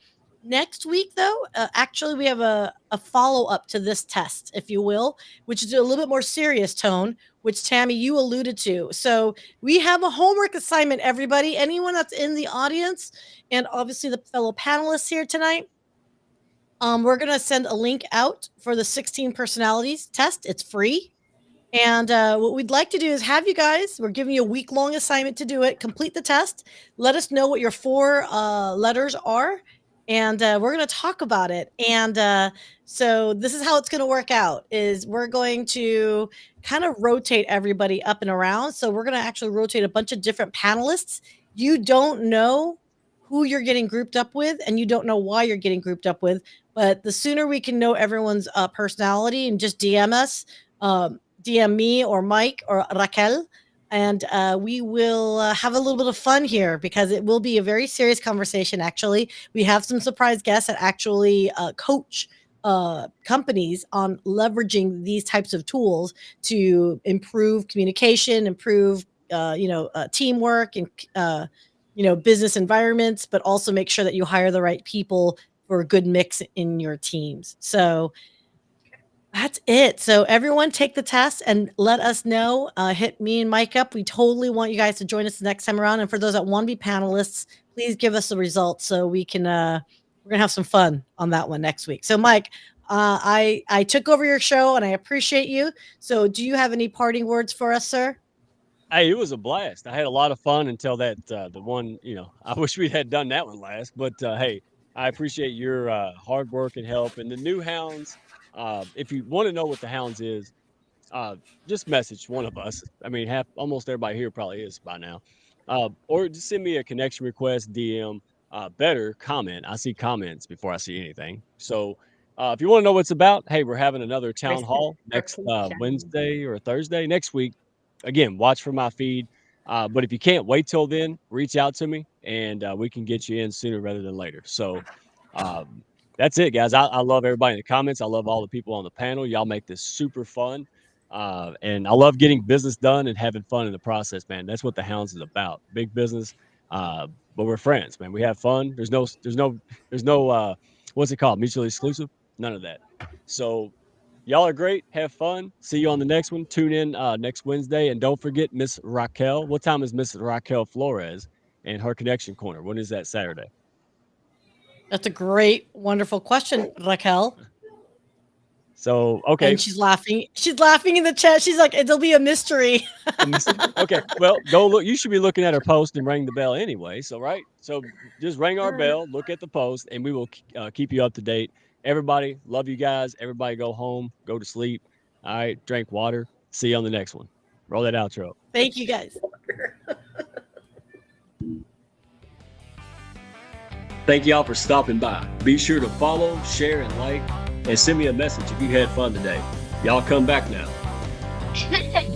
B: Next week, though, actually, we have a follow-up to this test, if you will, which is a little bit more serious tone, which, Tammy, you alluded to. So we have a homework assignment, everybody. Anyone that's in the audience, and obviously the fellow panelists here tonight, we're going to send a link out for the 16 personalities test. It's free. And what we'd like to do is have you guys, we're giving you a week-long assignment to do it, complete the test. Let us know what your 4 letters are. And we're going to talk about it. And so this is how it's going to work out, is we're going to kind of rotate everybody up and around. So we're going to actually rotate a bunch of different panelists. You don't know who you're getting grouped up with, and you don't know why you're getting grouped up with. But the sooner we can know everyone's personality, and just DM us, DM me or Mike or Raquel, and we will have a little bit of fun here, because it will be a very serious conversation. Actually, we have some surprise guests that actually coach companies on leveraging these types of tools to improve communication, improve teamwork, and business environments, but also make sure that you hire the right people for a good mix in your teams. So that's it. So everyone take the test and let us know. Hit me and Mike up. We totally want you guys to join us the next time around. And for those that want to be panelists, please give us the results so we can, we're going to have some fun on that one next week. So Mike, I took over your show and I appreciate you. So do you have any parting words for us, sir?
A: Hey, it was a blast. I had a lot of fun until that, the one, I wish we had done that one last, but hey, I appreciate your hard work and help. And the new Hounds, if you want to know what the Hounds is, just message one of us. I mean, almost everybody here probably is by now. Or just send me a connection request, DM, better comment. I see comments before I see anything. So if you want to know what it's about, hey, we're having another town hall next Wednesday or Thursday next week. Again, watch for my feed. But if you can't wait till then, reach out to me and we can get you in sooner rather than later. So that's it, guys. I love everybody in the comments. I love all the people on the panel. Y'all make this super fun. And I love getting business done and having fun in the process, man. That's what the Hounds is about. Big business. But we're friends, man. We have fun. There's no what's it called? Mutually exclusive? None of that. So y'all are great. Have fun. See you on the next one. Tune in next Wednesday. And don't forget Miss Raquel. What time is Miss Raquel Flores and her connection corner? When is that Saturday?
B: That's a great, wonderful question, Raquel.
A: So, okay.
B: And she's laughing. She's laughing in the chat. She's like, it'll be a mystery.
A: Okay. Well, go look. You should be looking at her post and ring the bell anyway. So, right. So just ring our bell, look at the post, and we will keep you up to date. Everybody, love you guys. Everybody go home, go to sleep. All right. Drink water. See you on the next one. Roll that outro.
B: Thank you, guys.
A: Thank y'all for stopping by. Be sure to follow, share, and like, and send me a message if you had fun today. Y'all come back now.